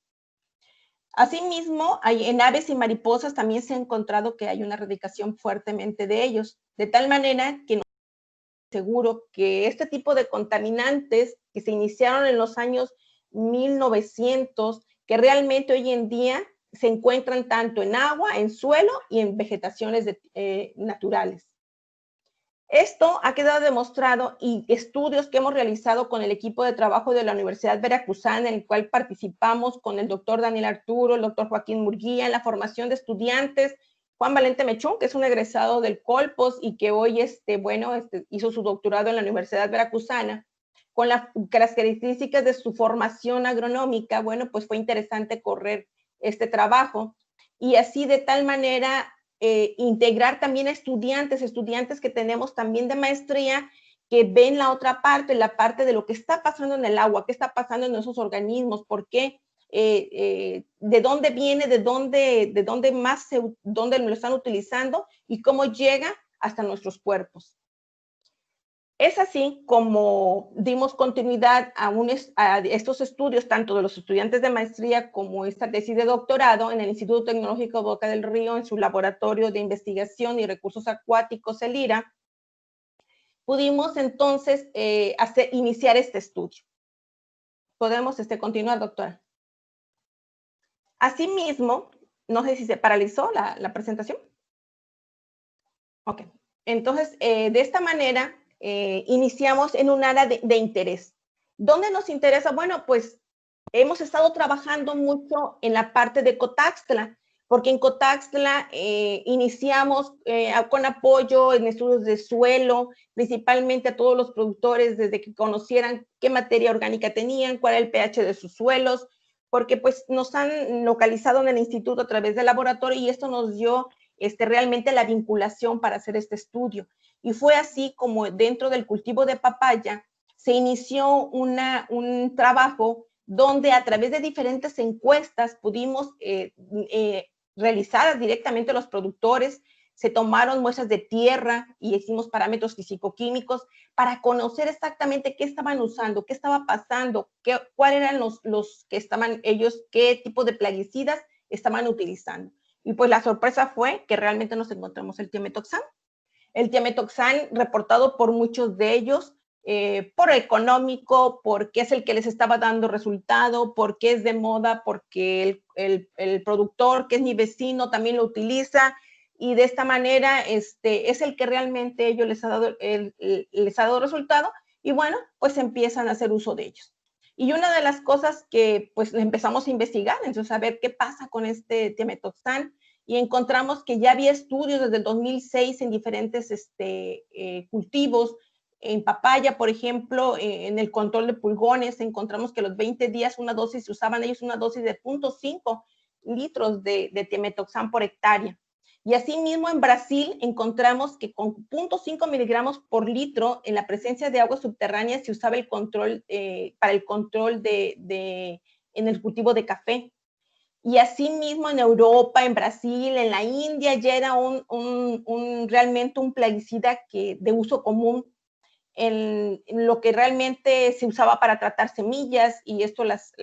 Asimismo, en aves y mariposas también se ha encontrado que hay una erradicación fuertemente de ellos, de tal manera que no estoy seguro que este tipo de contaminantes que se iniciaron en los años 1900, que realmente hoy en día se encuentran tanto en agua, en suelo y en vegetaciones naturales. Esto ha quedado demostrado y estudios que hemos realizado con el equipo de trabajo de la Universidad Veracruzana, en el cual participamos con el doctor Daniel Arturo, el doctor Joaquín Murguía, en la formación de estudiantes Juan Valente Mechún, que es un egresado del Colpos y que hoy hizo su doctorado en la Universidad Veracruzana, con las características de su formación agronómica. Bueno, pues fue interesante correr este trabajo y así de tal manera integrar también a estudiantes que tenemos también de maestría, que ven la otra parte, la parte de lo que está pasando en el agua, qué está pasando en esos organismos, por qué, de dónde viene, de dónde lo están utilizando y cómo llega hasta nuestros cuerpos. Es así como dimos continuidad a estos estudios, tanto de los estudiantes de maestría como esta tesis de doctorado en el Instituto Tecnológico Boca del Río, en su laboratorio de investigación y recursos acuáticos, el IRA. Pudimos entonces iniciar este estudio. ¿Podemos continuar, doctora? Asimismo, no sé si se paralizó la presentación. Ok. Entonces, de esta manera, iniciamos en un área de interés. ¿Dónde nos interesa? Bueno, pues hemos estado trabajando mucho en la parte de Cotaxtla, porque en Cotaxtla iniciamos con apoyo en estudios de suelo, principalmente a todos los productores, desde que conocieran qué materia orgánica tenían, cuál era el pH de sus suelos, porque pues nos han localizado en el instituto a través del laboratorio y esto nos dio realmente la vinculación para hacer este estudio. Y fue así como dentro del cultivo de papaya se inició un trabajo donde a través de diferentes encuestas pudimos realizadas directamente a los productores, se tomaron muestras de tierra y hicimos parámetros fisicoquímicos para conocer exactamente qué estaban usando, qué estaba pasando, cuáles eran los que estaban ellos, qué tipo de plaguicidas estaban utilizando. Y pues la sorpresa fue que realmente nos encontramos el tiametoxam. El tiametoxam reportado por muchos de ellos, por económico, porque es el que les estaba dando resultado, porque es de moda, porque el productor, que es mi vecino, también lo utiliza, y de esta manera es el que realmente ellos les ha dado resultado, y bueno, pues empiezan a hacer uso de ellos. Y una de las cosas que pues empezamos a investigar, entonces a ver qué pasa con este tiametoxam, y encontramos que ya había estudios desde el 2006 en diferentes cultivos. En papaya, por ejemplo, en el control de pulgones, encontramos que a los 20 días una dosis, usaban ellos una dosis de 0.5 litros de tiametoxam por hectárea. Y asimismo en Brasil encontramos que con 0.5 miligramos por litro en la presencia de agua subterránea se usaba el control, para el control en el cultivo de café. Y asimismo en Europa, en Brasil, en la India ya era realmente un plaguicida de uso común, en lo que realmente se usaba para tratar semillas y esto las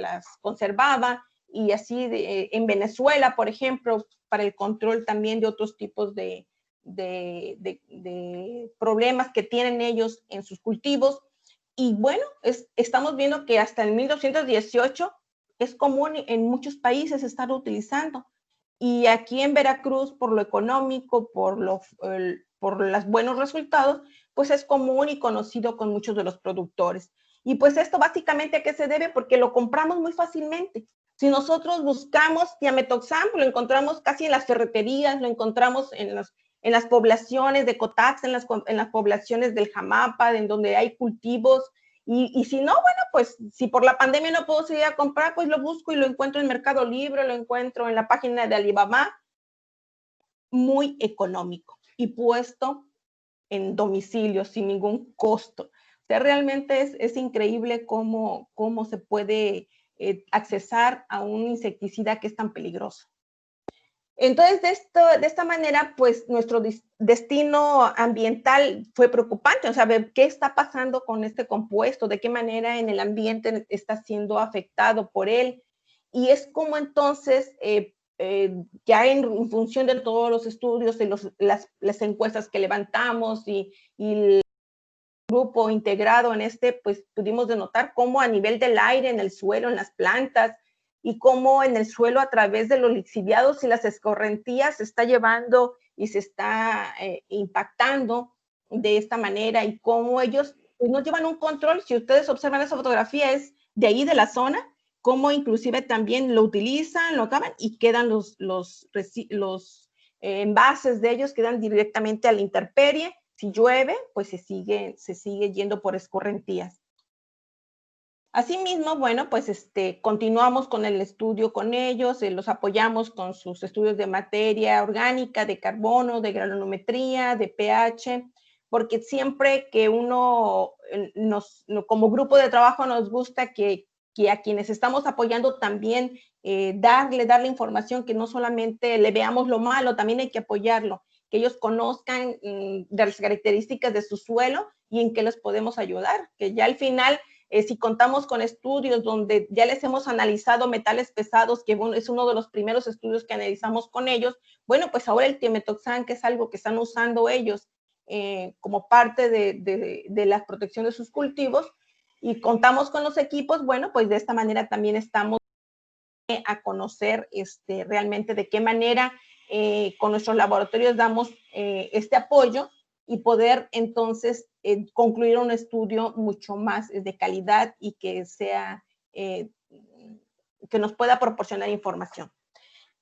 conservaba. Y así en Venezuela, por ejemplo, para el control también de otros tipos de problemas que tienen ellos en sus cultivos. Y bueno, estamos viendo que hasta el 1218 es común en muchos países estar utilizando. Y aquí en Veracruz, por lo económico, por los buenos resultados, pues es común y conocido con muchos de los productores. Y pues esto básicamente ¿a qué se debe? Porque lo compramos muy fácilmente. Si nosotros buscamos tiametoxam, lo encontramos casi en las ferreterías, lo encontramos en las poblaciones de Cotax, en las poblaciones del Jamapa, en donde hay cultivos. Y si no, bueno, pues si por la pandemia no puedo seguir a comprar, pues lo busco y lo encuentro en Mercado Libre, lo encuentro en la página de Alibaba, muy económico y puesto en domicilio sin ningún costo. O sea, realmente es increíble cómo se puede accesar a un insecticida que es tan peligroso. Entonces, de esta manera, pues nuestro destino ambiental fue preocupante, o sea, ver qué está pasando con este compuesto, de qué manera en el ambiente está siendo afectado por él. Y es como entonces, ya en función de todos los estudios y las encuestas que levantamos y el grupo integrado en pues pudimos denotar cómo a nivel del aire, en el suelo, en las plantas, y cómo en el suelo a través de los lixiviados y las escorrentías se está llevando y se está impactando de esta manera, y cómo ellos pues, no llevan un control. Si ustedes observan esa fotografía, es de ahí de la zona, cómo inclusive también lo utilizan, lo acaban y quedan los envases de ellos quedan directamente a la intemperie. Si llueve, pues se sigue yendo por escorrentías. Asimismo, bueno, pues continuamos con el estudio con ellos, los apoyamos con sus estudios de materia orgánica, de carbono, de granulometría, de pH, porque siempre que uno, como grupo de trabajo, nos gusta que a quienes estamos apoyando también darle información, que no solamente le veamos lo malo, también hay que apoyarlo, que ellos conozcan de las características de su suelo y en qué les podemos ayudar, que ya al final, si contamos con estudios donde ya les hemos analizado metales pesados, que es uno de los primeros estudios que analizamos con ellos, bueno, pues ahora el tiametoxam, que es algo que están usando ellos como parte de la protección de sus cultivos, y contamos con los equipos, bueno, pues de esta manera también estamos a conocer realmente de qué manera con nuestros laboratorios damos este apoyo y poder entonces concluir un estudio mucho más de calidad y que sea, que nos pueda proporcionar información.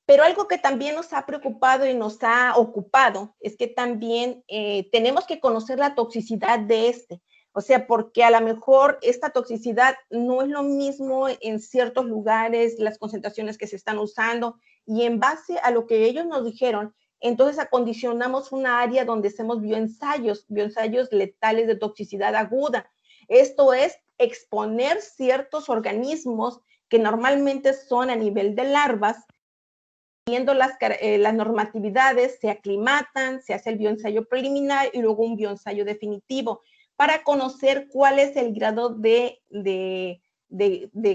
Pero algo que también nos ha preocupado y nos ha ocupado es que también tenemos que conocer la toxicidad de o sea, porque a lo mejor esta toxicidad no es lo mismo en ciertos lugares, las concentraciones que se están usando, y en base a lo que ellos nos dijeron, entonces acondicionamos una área donde hacemos bioensayos letales de toxicidad aguda. Esto es exponer ciertos organismos que normalmente son a nivel de larvas, viendo las normatividades, se aclimatan, se hace el bioensayo preliminar y luego un bioensayo definitivo, para conocer cuál es el grado de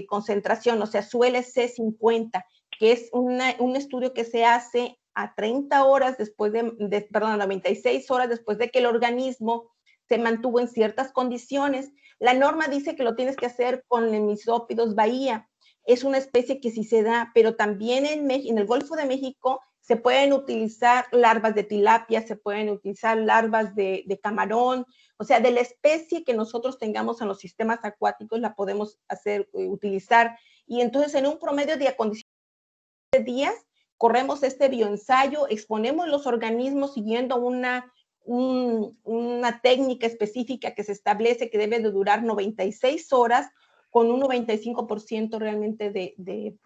concentración, o sea, su LC50, que es un estudio que se hace a 30 horas después a 96 horas después de que el organismo se mantuvo en ciertas condiciones. La norma dice que lo tienes que hacer con el Misópidos bahía. Es una especie que sí se da, pero también en el Golfo de México se pueden utilizar larvas de tilapia, se pueden utilizar larvas de camarón, o sea, de la especie que nosotros tengamos en los sistemas acuáticos la podemos utilizar. Y entonces en un promedio de acondicionamiento de días, corremos este bioensayo, exponemos los organismos siguiendo una técnica específica que se establece que debe de durar 96 horas, con un 95% realmente de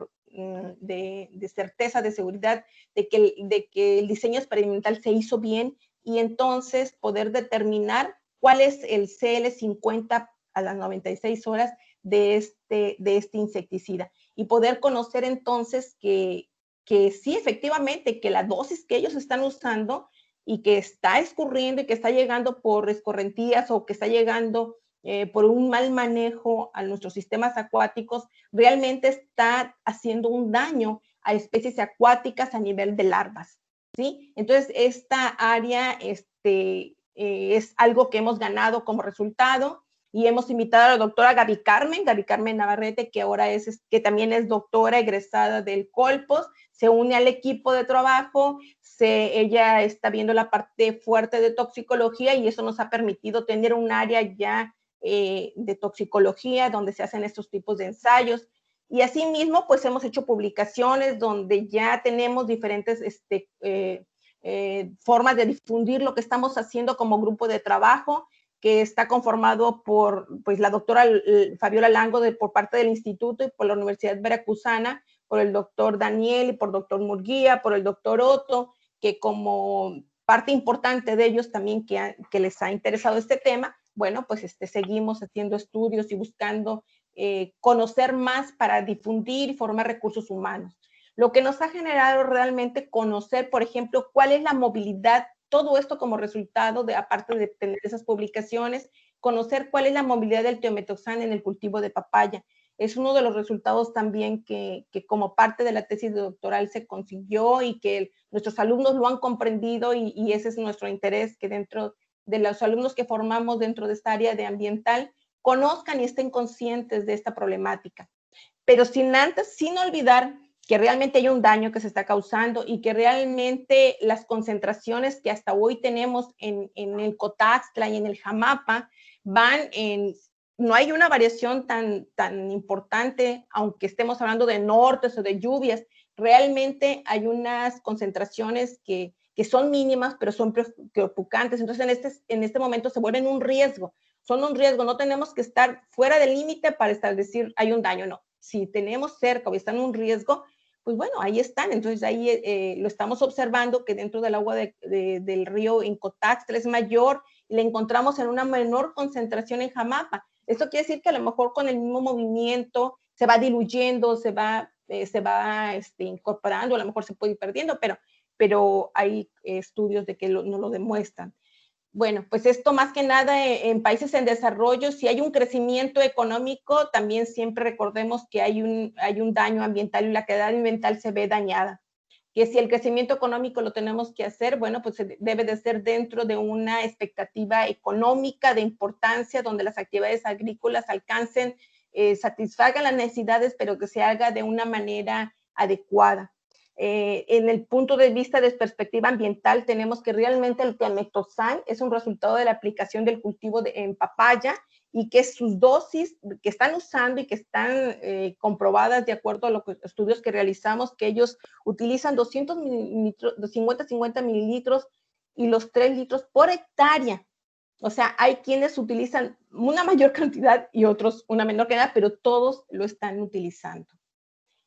certeza, de seguridad, de que el diseño experimental se hizo bien, y entonces poder determinar cuál es el CL50 a las 96 horas de este insecticida, y poder conocer entonces que sí, efectivamente, que la dosis que ellos están usando y que está escurriendo y que está llegando por escorrentías o que está llegando por un mal manejo a nuestros sistemas acuáticos, realmente está haciendo un daño a especies acuáticas a nivel de larvas, ¿sí? Entonces, esta área es algo que hemos ganado como resultado, y hemos invitado a la doctora Gaby Carmen Navarrete, que ahora que también es doctora egresada del Colpos, se une al equipo de trabajo, ella está viendo la parte fuerte de toxicología, y eso nos ha permitido tener un área ya de toxicología donde se hacen estos tipos de ensayos. Y asimismo, pues hemos hecho publicaciones donde ya tenemos diferentes formas de difundir lo que estamos haciendo como grupo de trabajo, que está conformado por pues, la doctora Fabiola Lango por parte del instituto y por la Universidad Veracruzana, por el doctor Daniel y por el doctor Murguía, por el doctor Otto, que como parte importante de ellos también que les ha interesado este tema, bueno, pues seguimos haciendo estudios y buscando conocer más para difundir y formar recursos humanos. Lo que nos ha generado realmente conocer, por ejemplo, cuál es la movilidad, todo esto como resultado de, aparte de tener esas publicaciones, conocer cuál es la movilidad del tiametoxam en el cultivo de papaya. Es uno de los resultados también que como parte de la tesis doctoral se consiguió, y que nuestros alumnos lo han comprendido, y ese es nuestro interés, que dentro de los alumnos que formamos dentro de esta área de ambiental conozcan y estén conscientes de esta problemática. Pero sin olvidar que realmente hay un daño que se está causando, y que realmente las concentraciones que hasta hoy tenemos en el Cotaxtla y en el Jamapa no hay una variación tan importante, aunque estemos hablando de nortes o de lluvias. Realmente hay unas concentraciones que que son mínimas, pero son preocupantes. Entonces, en este momento se vuelven un riesgo. Son un riesgo. No tenemos que estar fuera del límite para establecer hay un daño, no. Si tenemos cerca o están en un riesgo, pues bueno, ahí están. Entonces, ahí lo estamos observando que dentro del agua del río Incotaxtla es mayor y la encontramos en una menor concentración en Jamapa. Esto quiere decir que a lo mejor con el mismo movimiento se va diluyendo, se va incorporando, a lo mejor se puede ir perdiendo, pero hay estudios de que no lo demuestran. Bueno, pues esto más que nada en países en desarrollo, si hay un crecimiento económico, también siempre recordemos que hay un daño ambiental y la calidad ambiental se ve dañada. Que si el crecimiento económico lo tenemos que hacer, bueno, pues debe de ser dentro de una expectativa económica de importancia, donde las actividades agrícolas alcancen, satisfagan las necesidades, pero que se haga de una manera adecuada. En el punto de vista de perspectiva ambiental, tenemos que realmente el tiametoxam es un resultado de la aplicación del cultivo en papaya y que sus dosis que están usando y que están comprobadas de acuerdo a los estudios que realizamos, que ellos utilizan 200 mililitros, 50 mililitros y los 3 litros por hectárea. O sea, hay quienes utilizan una mayor cantidad y otros una menor cantidad, pero todos lo están utilizando.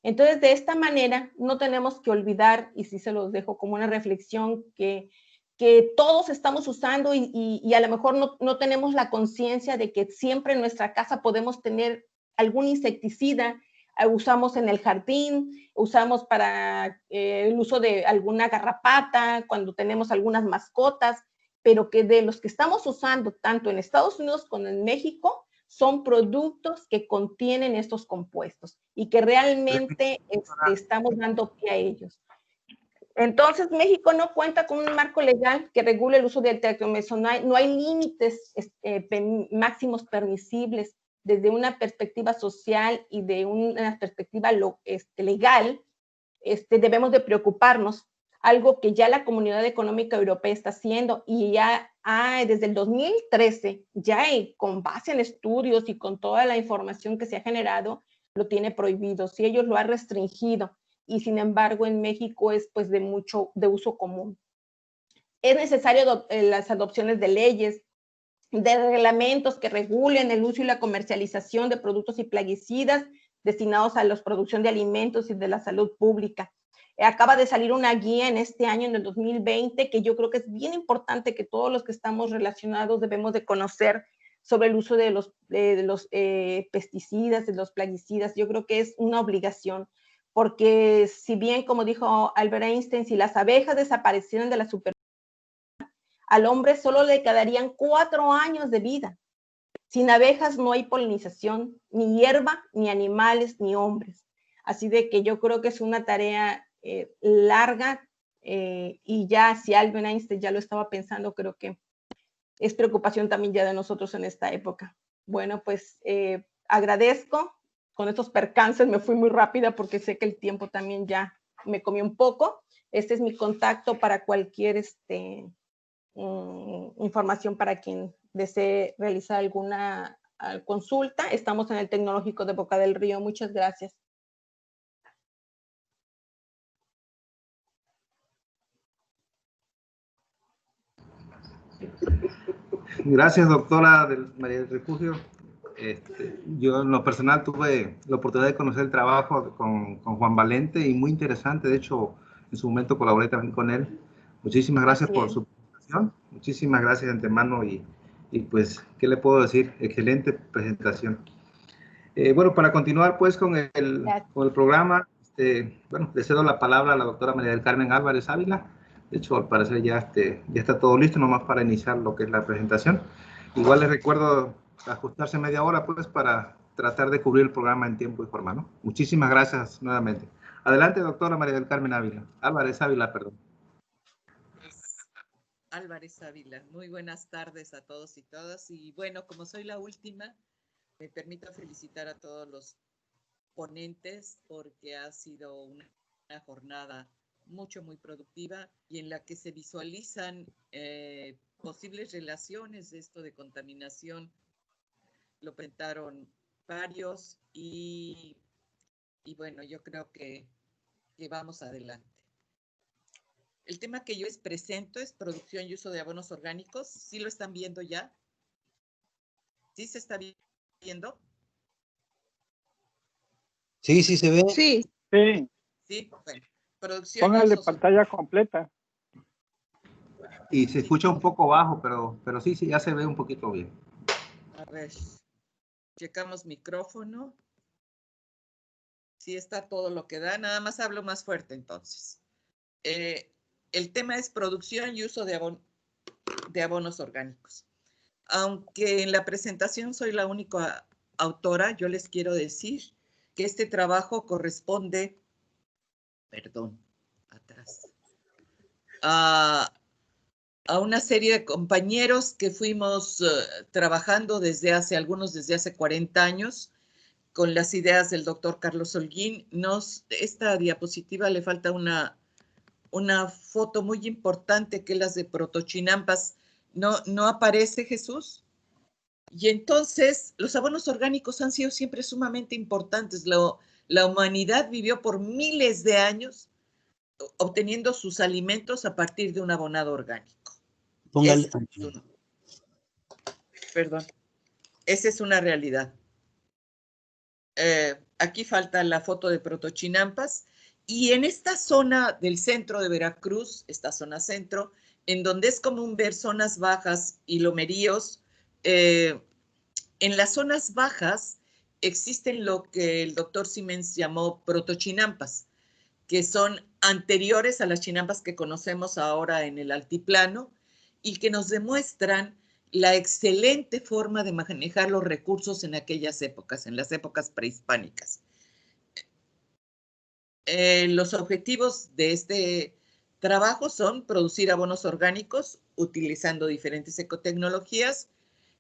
Entonces, de esta manera, no tenemos que olvidar, y sí se los dejo como una reflexión, que todos estamos usando y a lo mejor no tenemos la conciencia de que siempre en nuestra casa podemos tener algún insecticida, usamos en el jardín, usamos para el uso de alguna garrapata, cuando tenemos algunas mascotas, pero que de los que estamos usando tanto en Estados Unidos como en México, son productos que contienen estos compuestos y que realmente estamos dando pie a ellos. Entonces, México no cuenta con un marco legal que regule el uso del tetraclometonal. No hay límites máximos permisibles desde una perspectiva social y de una perspectiva legal. Debemos de preocuparnos, algo que ya la Comunidad Económica Europea está haciendo y ya desde el 2013, ya con base en estudios y con toda la información que se ha generado, lo tiene prohibido, si ellos lo han restringido y sin embargo en México es pues de uso común. Es necesario las adopciones de leyes, de reglamentos que regulen el uso y la comercialización de productos y plaguicidas destinados a la producción de alimentos y de la salud pública. Acaba de salir una guía en este año, en el 2020, que yo creo que es bien importante que todos los que estamos relacionados debemos de conocer sobre el uso de los pesticidas, de los plaguicidas. Yo creo que es una obligación, porque si bien, como dijo Albert Einstein, si las abejas desaparecieran de la superficie, al hombre solo le quedarían 4 años de vida. Sin abejas no hay polinización, ni hierba, ni animales, ni hombres. Así de que yo creo que es una tarea larga y ya si Albert Einstein ya lo estaba pensando, creo que es preocupación también ya de nosotros en esta época. Bueno, pues agradezco. Con estos percances me fui muy rápida porque sé que el tiempo también ya me comió un poco. Este es mi contacto para cualquier información para quien desee realizar alguna consulta. Estamos en el Tecnológico de Boca del Río. Muchas gracias. Gracias, doctora María del Refugio. Yo en lo personal tuve la oportunidad de conocer el trabajo con Juan Valente y muy interesante. De hecho, en su momento colaboré también con él. Muchísimas gracias por su presentación. Muchísimas gracias de antemano y pues, ¿qué le puedo decir? Excelente presentación. Bueno, para continuar pues con el programa, bueno, le cedo la palabra a la doctora María del Carmen Álvarez Ávila. De hecho, al parecer ya está todo listo, nomás para iniciar lo que es la presentación. Igual les recuerdo ajustarse media hora, pues, para tratar de cubrir el programa en tiempo y forma, ¿no? Muchísimas gracias nuevamente. Adelante, doctora María del Carmen Ávila. Álvarez Ávila, perdón. Álvarez Ávila. Muy buenas tardes a todos y todas. Y bueno, como soy la última, me permito felicitar a todos los ponentes porque ha sido una jornada muy productiva y en la que se visualizan posibles relaciones de esto de contaminación. Lo presentaron varios y bueno, yo creo que vamos adelante. El tema que yo les presento es producción y uso de abonos orgánicos. ¿Sí lo están viendo ya? ¿Sí se está viendo? Sí, sí se ve. Sí. Sí. Sí, bueno. Producción Póngale y uso. pantalla completa. Y se escucha un poco bajo, pero sí, ya se ve un poquito bien. A ver, checamos micrófono. Sí está todo lo que da, nada más hablo más fuerte entonces. El tema es producción y uso de abonos orgánicos. Aunque en la presentación soy la única autora, yo les quiero decir que este trabajo corresponde, atrás, a una serie de compañeros que fuimos trabajando desde hace 40 años, con las ideas del doctor Carlos Holguín. Esta diapositiva le falta una foto muy importante, que es la de Protochinampas. ¿No aparece, Jesús? Y entonces, los abonos orgánicos han sido siempre sumamente importantes. La humanidad vivió por miles de años obteniendo sus alimentos a partir de un abonado orgánico. Póngale. Perdón. Esa es una realidad. Aquí falta la foto de Protochinampas, y en esta zona del centro de Veracruz, esta zona centro, en donde es común ver zonas bajas y lomeríos, en las zonas bajas existen lo que el doctor Siemens llamó protochinampas, que son anteriores a las chinampas que conocemos ahora en el altiplano y que nos demuestran la excelente forma de manejar los recursos en aquellas épocas, en las épocas prehispánicas. Los objetivos de este trabajo son producir abonos orgánicos utilizando diferentes ecotecnologías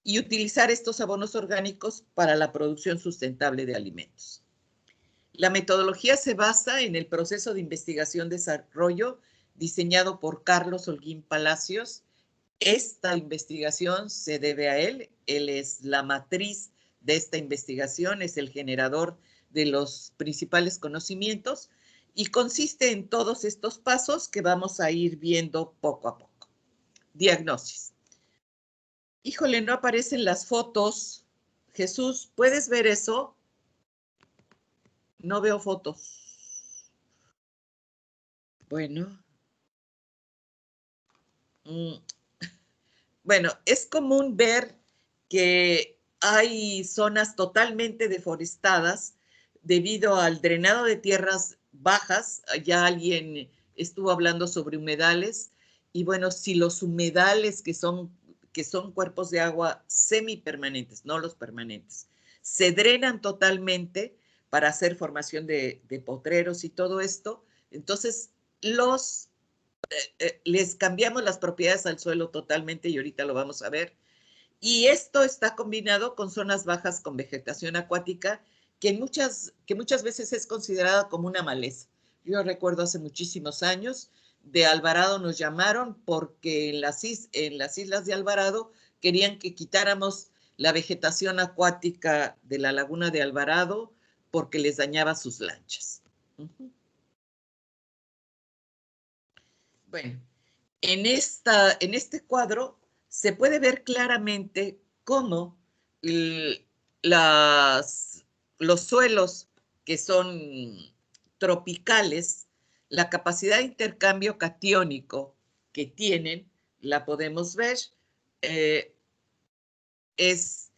y utilizar estos abonos orgánicos para la producción sustentable de alimentos. La metodología se basa en el proceso de investigación-desarrollo diseñado por Carlos Holguín Palacios. Esta investigación se debe a él. Él es la matriz de esta investigación, es el generador de los principales conocimientos y consiste en todos estos pasos que vamos a ir viendo poco a poco. Diagnosis. Híjole, no aparecen las fotos. Jesús, ¿puedes ver eso? No veo fotos. Bueno. Bueno, es común ver que hay zonas totalmente deforestadas debido al drenado de tierras bajas. Ya alguien estuvo hablando sobre humedales. Y bueno, si los humedales que son cuerpos de agua semipermanentes, no los permanentes, se drenan totalmente para hacer formación de potreros y todo esto, entonces les cambiamos las propiedades al suelo totalmente y ahorita lo vamos a ver. Y esto está combinado con zonas bajas con vegetación acuática que muchas veces es considerada como una maleza. Yo recuerdo hace muchísimos años, de Alvarado nos llamaron porque en las islas de Alvarado querían que quitáramos la vegetación acuática de la laguna de Alvarado porque les dañaba sus lanchas. Bueno, en este cuadro se puede ver claramente cómo los suelos que son tropicales, la capacidad de intercambio catiónico que tienen, la podemos ver, es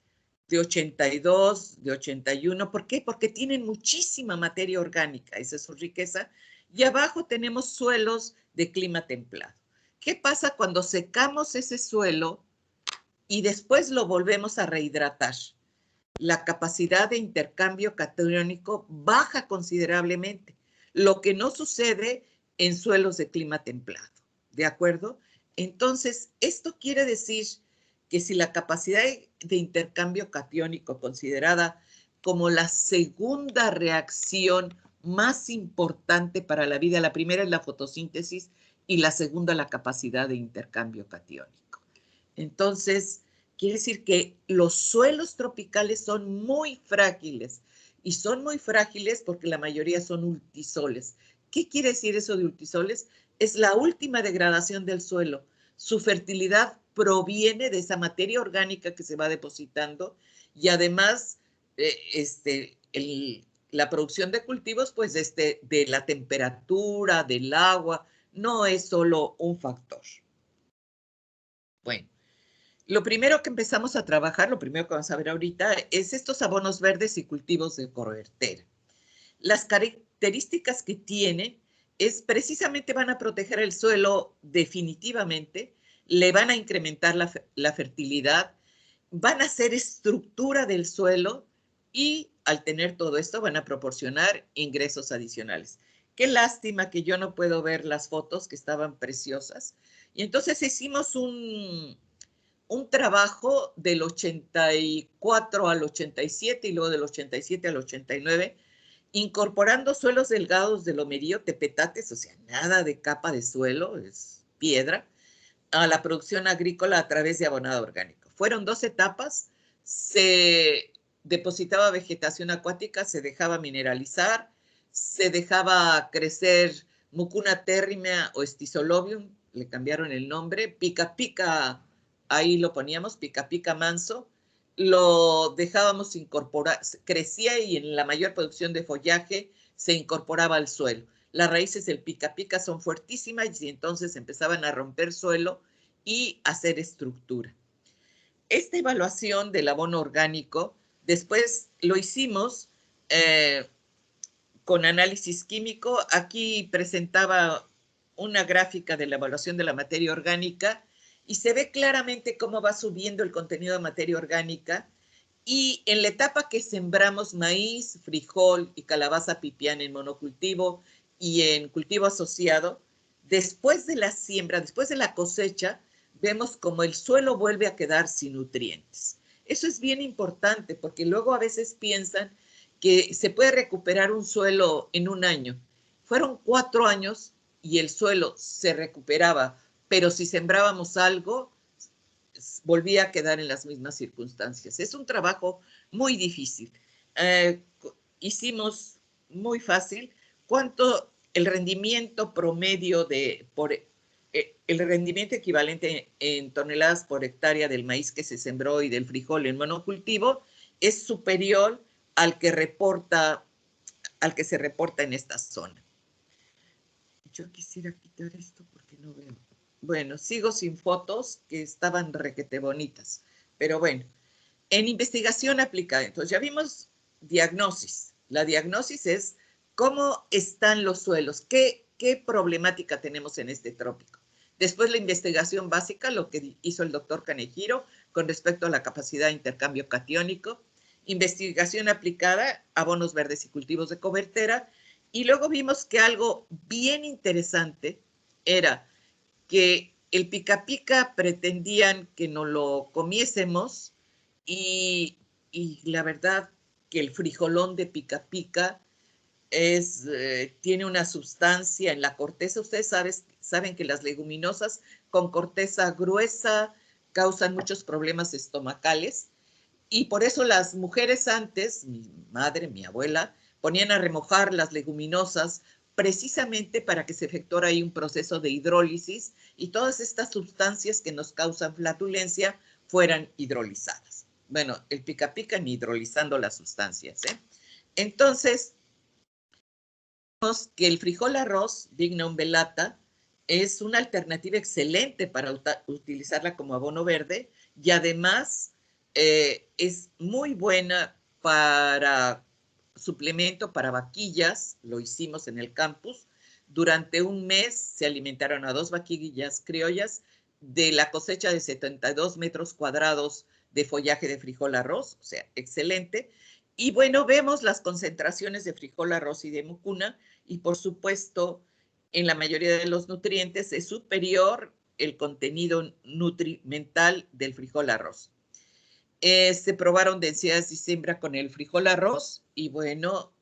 de 82, de 81. ¿Por qué? Porque tienen muchísima materia orgánica, esa es su riqueza. Y abajo tenemos suelos de clima templado. ¿Qué pasa cuando secamos ese suelo y después lo volvemos a rehidratar? La capacidad de intercambio catiónico baja considerablemente, lo que no sucede en suelos de clima templado. ¿De acuerdo? Entonces, esto quiere decir que si la capacidad de intercambio catiónico considerada como la segunda reacción más importante para la vida, la primera es la fotosíntesis y la segunda la capacidad de intercambio catiónico. Entonces, quiere decir que los suelos tropicales son muy frágiles, y son muy frágiles porque la mayoría son ultisoles, ¿Qué quiere decir eso de ultisoles? Es la última degradación del suelo. Su fertilidad proviene de esa materia orgánica que se va depositando y además la producción de cultivos, pues de la temperatura, del agua, no es solo un factor. Bueno, lo primero que empezamos a trabajar, lo primero que vamos a ver ahorita, es estos abonos verdes y cultivos de cobertera. Las características que tiene es precisamente van a proteger el suelo definitivamente, le van a incrementar la fertilidad, van a hacer estructura del suelo y al tener todo esto van a proporcionar ingresos adicionales. Qué lástima que yo no puedo ver las fotos que estaban preciosas. Y entonces hicimos un trabajo del 84 al 87 y luego del 87 al 89, incorporando suelos delgados de lomerío, tepetates, o sea, nada de capa de suelo, es piedra, a la producción agrícola a través de abonado orgánico. Fueron 2 etapas, se depositaba vegetación acuática, se dejaba mineralizar, se dejaba crecer Mucuna terrima o Stisolobium, le cambiaron el nombre, pica pica, ahí lo poníamos, pica pica manso, lo dejábamos incorporar, crecía y en la mayor producción de follaje se incorporaba al suelo. Las raíces del pica pica son fuertísimas y entonces empezaban a romper suelo y hacer estructura. Esta evaluación del abono orgánico, después lo hicimos con análisis químico. Aquí presentaba una gráfica de la evaluación de la materia orgánica y se ve claramente cómo va subiendo el contenido de materia orgánica. Y en la etapa que sembramos maíz, frijol y calabaza pipián en monocultivo y en cultivo asociado, después de la siembra, después de la cosecha, vemos como el suelo vuelve a quedar sin nutrientes. Eso es bien importante porque luego a veces piensan que se puede recuperar un suelo en un año. Fueron 4 años y el suelo se recuperaba, pero si sembrábamos algo, volvía a quedar en las mismas circunstancias. Es un trabajo muy difícil. Hicimos muy fácil cuánto el rendimiento promedio el rendimiento equivalente en toneladas por hectárea del maíz que se sembró y del frijol en monocultivo es superior al que se reporta en esta zona. Yo quisiera quitar esto porque no veo. Bueno, sigo sin fotos que estaban requete bonitas, pero bueno, en investigación aplicada, entonces ya vimos diagnosis. La diagnosis es cómo están los suelos, qué problemática tenemos en este trópico. Después la investigación básica, lo que hizo el doctor Kanehiro con respecto a la capacidad de intercambio catiónico, investigación aplicada, abonos verdes y cultivos de cobertera, y luego vimos que algo bien interesante era que el pica pica pretendían que no lo comiésemos y la verdad que el frijolón de pica pica tiene una sustancia en la corteza. Ustedes saben que las leguminosas con corteza gruesa causan muchos problemas estomacales y por eso las mujeres antes, mi madre, mi abuela, ponían a remojar las leguminosas precisamente para que se efectuara ahí un proceso de hidrólisis y todas estas sustancias que nos causan flatulencia fueran hidrolizadas. Bueno, el pica pica ni hidrolizando las sustancias. Entonces, vemos que el frijol arroz, Vigna umbellata, es una alternativa excelente para utilizarla como abono verde y además es muy buena para suplemento para vaquillas, lo hicimos en el campus. Durante un mes se alimentaron a 2 vaquillas criollas de la cosecha de 72 metros cuadrados de follaje de frijol arroz, o sea, excelente. Y bueno, vemos las concentraciones de frijol arroz y de mucuna y por supuesto en la mayoría de los nutrientes es superior el contenido nutrimental del frijol arroz. Se probaron densidades de siembra con el frijol arroz y bueno,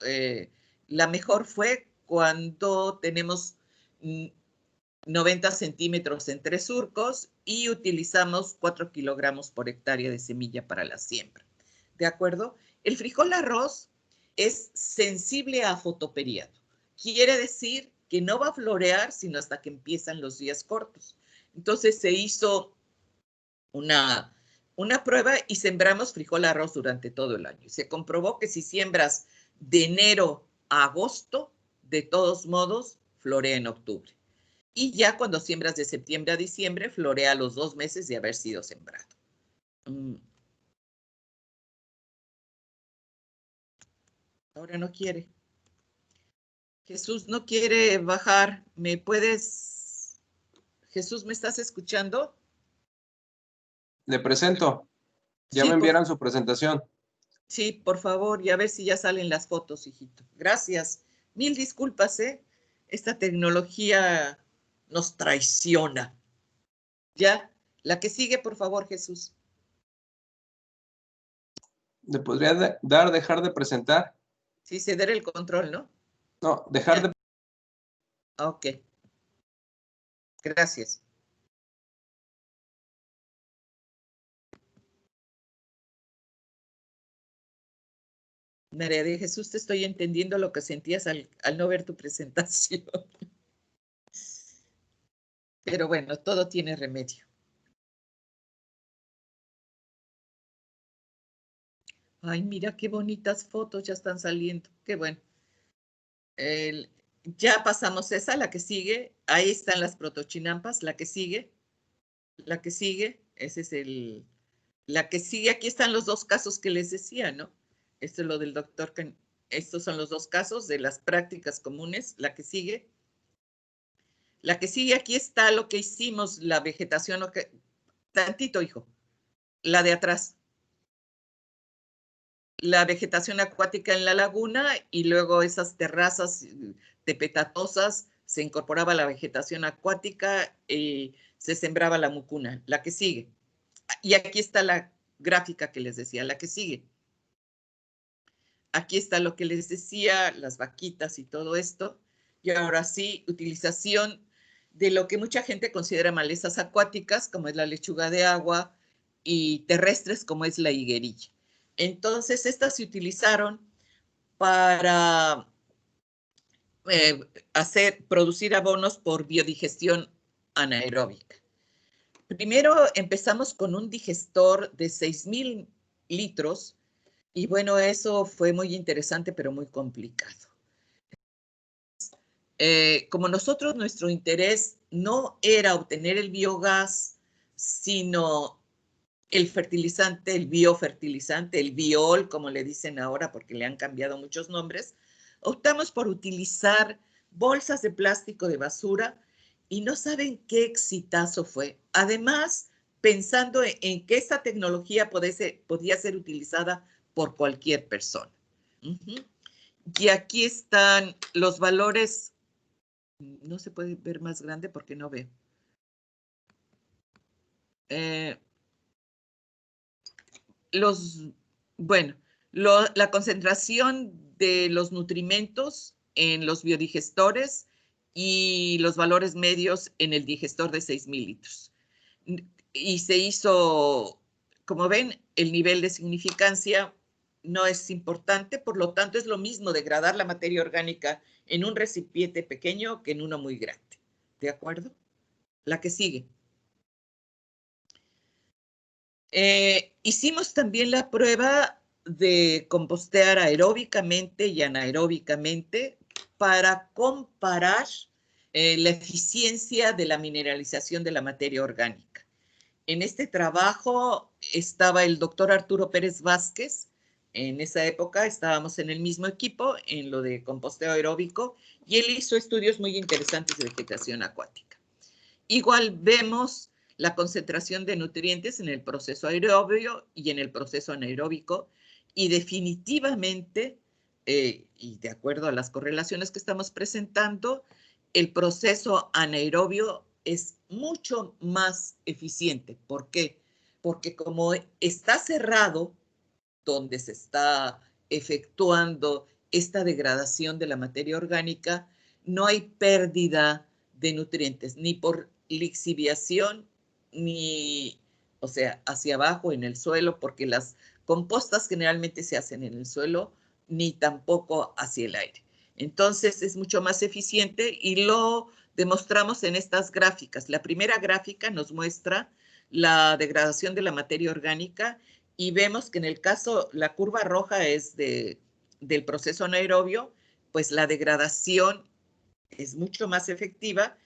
la mejor fue cuando tenemos 90 centímetros en 3 surcos y utilizamos 4 kilogramos por hectárea de semilla para la siembra. ¿De acuerdo? El frijol arroz es sensible a fotoperiado. Quiere decir que no va a florear sino hasta que empiezan los días cortos. Entonces se hizo una prueba y sembramos frijol arroz durante todo el año. Y se comprobó que si siembras de enero a agosto, de todos modos, florea en octubre. Y ya cuando siembras de septiembre a diciembre, florea a los 2 meses de haber sido sembrado. Ahora no quiere. Jesús no quiere bajar. ¿Me puedes? Jesús, ¿me estás escuchando? Le presento. Ya Sí, me enviaron su presentación. Sí, por favor, y a ver si ya salen las fotos, hijito. Gracias. Mil disculpas, ¿eh? Esta tecnología nos traiciona. ¿Ya? La que sigue, por favor, Jesús. ¿Le podría dejar de presentar? Sí, ceder el control, ¿no? No, dejar de... Ok. Gracias. María de Jesús, te estoy entendiendo lo que sentías al no ver tu presentación. Pero bueno, todo tiene remedio. Ay, mira qué bonitas fotos ya están saliendo. Qué bueno. Ya pasamos esa, la que sigue. Ahí están las protochinampas, la que sigue. La que sigue, ese es la que sigue. Aquí están los 2 casos que les decía, ¿no? Esto es lo del doctor. Estos son los 2 casos de las prácticas comunes. La que sigue. La que sigue, aquí está lo que hicimos, la vegetación. Tantito, hijo. La de atrás. La vegetación acuática en la laguna y luego esas terrazas tepetatosas, se incorporaba la vegetación acuática y se sembraba la mucuna. La que sigue. Y aquí está la gráfica que les decía, la que sigue. Aquí está lo que les decía, las vaquitas y todo esto. Y ahora sí, utilización de lo que mucha gente considera malezas acuáticas, como es la lechuga de agua, y terrestres, como es la higuerilla. Entonces, estas se utilizaron para producir abonos por biodigestión anaeróbica. Primero empezamos con un digestor de 6,000 litros y bueno, eso fue muy interesante, pero muy complicado. Como nosotros, nuestro interés no era obtener el biogás, sino el fertilizante, el biofertilizante, el biol, como le dicen ahora, porque le han cambiado muchos nombres, optamos por utilizar bolsas de plástico de basura y no saben qué exitazo fue. Además, pensando en que esta tecnología podía ser utilizada por cualquier persona. Y aquí están los valores. No se puede ver más grande porque no veo. La concentración de los nutrimentos en los biodigestores y los valores medios en el digestor de 6,000 litros. Y se hizo, como ven, el nivel de significancia no es importante, por lo tanto es lo mismo degradar la materia orgánica en un recipiente pequeño que en uno muy grande. ¿De acuerdo? La que sigue. Hicimos también la prueba de compostear aeróbicamente y anaeróbicamente para comparar la eficiencia de la mineralización de la materia orgánica. En este trabajo estaba el doctor Arturo Pérez Vázquez. En esa época estábamos en el mismo equipo, en lo de composteo aeróbico, y él hizo estudios muy interesantes de vegetación acuática. Igual vemos la concentración de nutrientes en el proceso aeróbio y en el proceso anaeróbico, y definitivamente, y de acuerdo a las correlaciones que estamos presentando, el proceso anaerobio es mucho más eficiente. ¿Por qué? Porque como está cerrado, donde se está efectuando esta degradación de la materia orgánica, no hay pérdida de nutrientes, ni por lixiviación, ni, o sea, hacia abajo en el suelo, porque las compostas generalmente se hacen en el suelo, ni tampoco hacia el aire. Entonces es mucho más eficiente y lo demostramos en estas gráficas. La primera gráfica nos muestra la degradación de la materia orgánica y vemos que en el caso, la curva roja es del proceso anaerobio, pues la degradación es mucho más efectiva.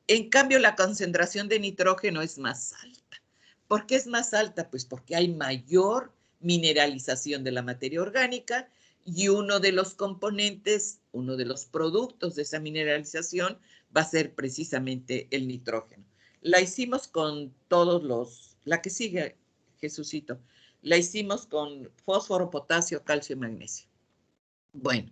En cambio, la concentración de nitrógeno es más alta. ¿Por qué es más alta? Pues porque hay mayor mineralización de la materia orgánica y uno de los componentes, uno de los productos de esa mineralización va a ser precisamente el nitrógeno. La hicimos con todos los, la que sigue, Jesucito, la hicimos con fósforo, potasio, calcio y magnesio. Bueno,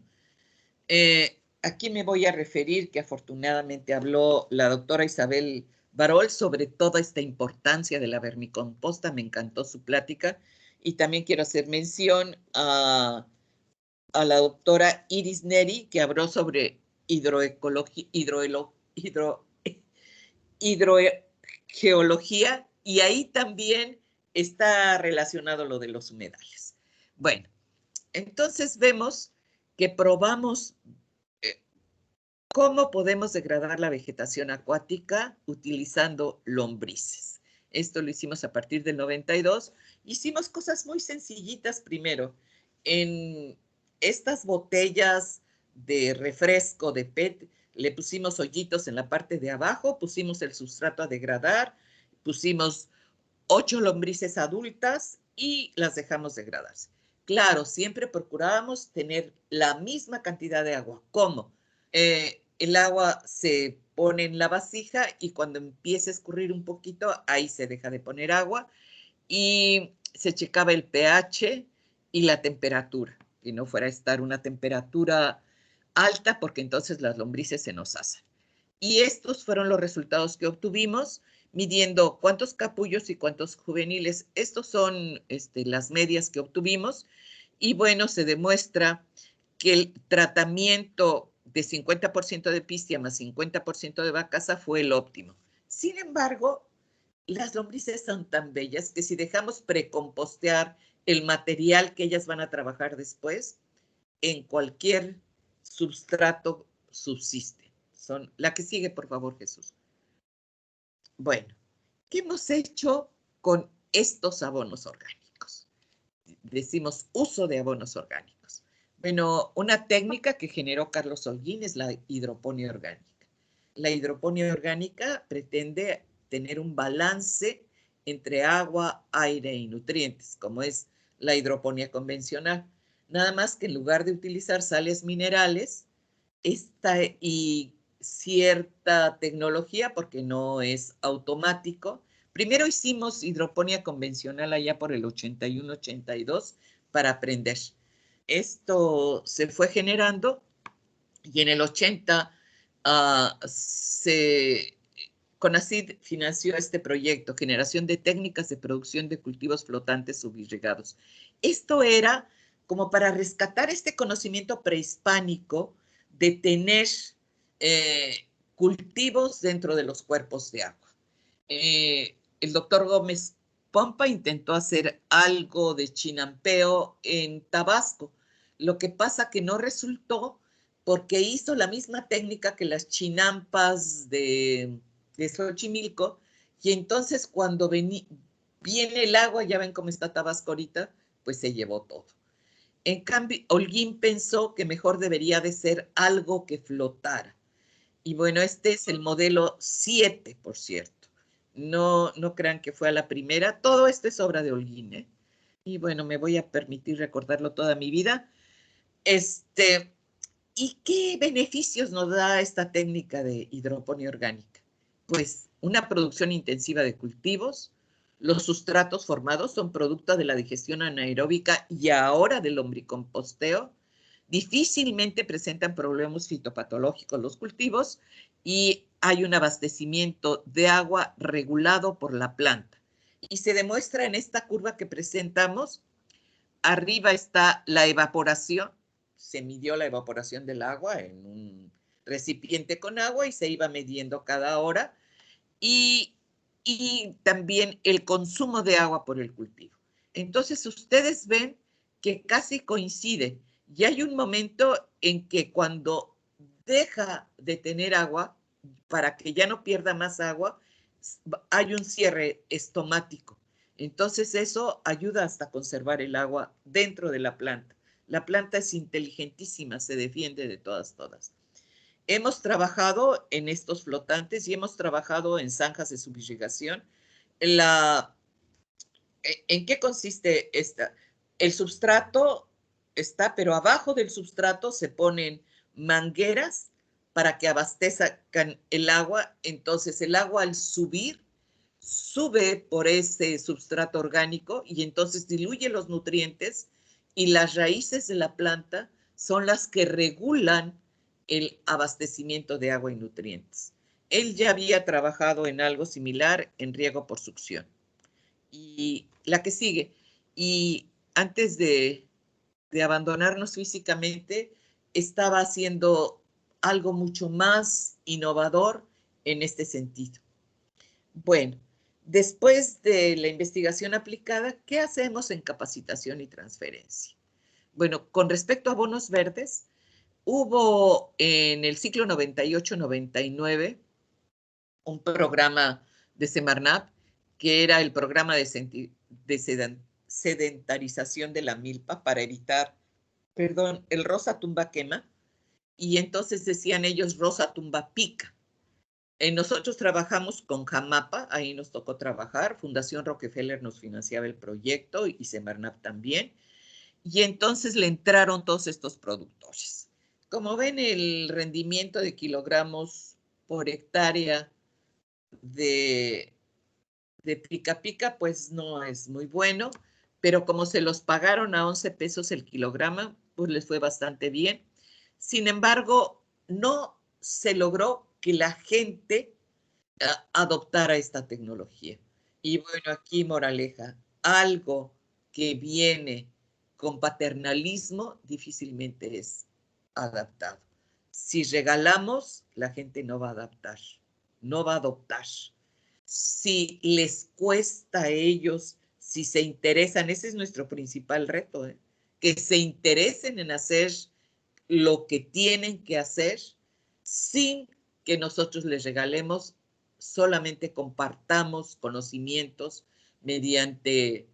aquí me voy a referir que afortunadamente habló la doctora Isabel Barol sobre toda esta importancia de la vermicomposta. Me encantó su plática. Y también quiero hacer mención a la doctora Iris Neri, que habló sobre hidrogeología, y ahí también está relacionado lo de los humedales. Bueno, entonces vemos que probamos cómo podemos degradar la vegetación acuática utilizando lombrices. Esto lo hicimos a partir del 92. Hicimos cosas muy sencillitas primero. En estas botellas de refresco de PET le pusimos hoyitos en la parte de abajo, pusimos el sustrato a degradar, pusimos 8 lombrices adultas y las dejamos degradarse. Claro, siempre procurábamos tener la misma cantidad de agua. ¿Cómo? El agua se pone en la vasija y cuando empiece a escurrir un poquito, ahí se deja de poner agua y se checaba el pH y la temperatura, que no fuera a estar una temperatura alta porque entonces las lombrices se nos asan. Y estos fueron los resultados que obtuvimos, midiendo cuántos capullos y cuántos juveniles. Estos son las medias que obtuvimos. Y bueno, se demuestra que el tratamiento de 50% de pistia más 50% de vacaza fue el óptimo. Sin embargo, las lombrices son tan bellas que si dejamos precompostear el material que ellas van a trabajar después, en cualquier substrato subsiste. La que sigue, por favor, Jesús. Bueno, ¿qué hemos hecho con estos abonos orgánicos? Decimos uso de abonos orgánicos. Bueno, una técnica que generó Carlos Holguín es la hidroponía orgánica. La hidroponía orgánica pretende tener un balance entre agua, aire y nutrientes, como es la hidroponía convencional. Nada más que en lugar de utilizar sales minerales y cierta tecnología, porque no es automático. Primero hicimos hidroponía convencional allá por el 81-82 para aprender. Esto se fue generando y en el 80 CONACYT financió este proyecto, Generación de Técnicas de Producción de Cultivos Flotantes Subirrigados. Esto era como para rescatar este conocimiento prehispánico de tener cultivos dentro de los cuerpos de agua. El doctor Gómez Pompa intentó hacer algo de chinampeo en Tabasco. Lo que pasa que no resultó porque hizo la misma técnica que las chinampas de Xochimilco, y entonces cuando viene el agua, ya ven cómo está Tabasco ahorita, pues se llevó todo. En cambio, Holguín pensó que mejor debería de ser algo que flotara. Y bueno, este es el modelo 7, por cierto. No crean que fue a la primera. Todo esto es obra de Holguín, ¿eh? Y bueno, me voy a permitir recordarlo toda mi vida. ¿Y qué beneficios nos da esta técnica de hidroponía orgánica? Pues una producción intensiva de cultivos. Los sustratos formados son producto de la digestión anaeróbica y ahora del lombricomposteo. Difícilmente presentan problemas fitopatológicos los cultivos y hay un abastecimiento de agua regulado por la planta. Y se demuestra en esta curva que presentamos. Arriba está la evaporación. Se midió la evaporación del agua en un recipiente con agua y se iba midiendo cada hora. Y también el consumo de agua por el cultivo. Entonces, ustedes ven que casi coincide. Y hay un momento en que cuando deja de tener agua, para que ya no pierda más agua, hay un cierre estomático. Entonces eso ayuda hasta a conservar el agua dentro de la planta. La planta es inteligentísima, se defiende de todas. Hemos trabajado en estos flotantes y hemos trabajado en zanjas de subirrigación. ¿En qué consiste esta? El substrato está, pero abajo del substrato se ponen mangueras para que abastezcan el agua. Entonces el agua al subir, sube por ese substrato orgánico y entonces diluye los nutrientes, y las raíces de la planta son las que regulan el abastecimiento de agua y nutrientes. Él ya había trabajado en algo similar en riego por succión. Y la que sigue, y antes de abandonarnos físicamente, estaba haciendo algo mucho más innovador en este sentido. Bueno, después de la investigación aplicada, ¿qué hacemos en capacitación y transferencia? Bueno, con respecto a bonos verdes, hubo en el ciclo 98-99 un programa de Semarnat, que era el programa de sedentarización de la milpa para evitar, el rosa tumba quema, y entonces decían ellos rosa tumba pica. Nosotros trabajamos con Jamapa, ahí nos tocó trabajar, Fundación Rockefeller nos financiaba el proyecto y Semarnat también, y entonces le entraron todos estos productores. Como ven, el rendimiento de kilogramos por hectárea de pica pica, pues no es muy bueno, pero como se los pagaron a 11 pesos el kilogramo, pues les fue bastante bien. Sin embargo, no se logró que la gente adoptara esta tecnología. Y bueno, aquí moraleja, algo que viene con paternalismo difícilmente es adaptado. Si regalamos, la gente no va a adaptar, no va a adoptar. Si les cuesta a ellos, si se interesan, ese es nuestro principal reto, que se interesen en hacer lo que tienen que hacer sin que nosotros les regalemos, solamente compartamos conocimientos mediante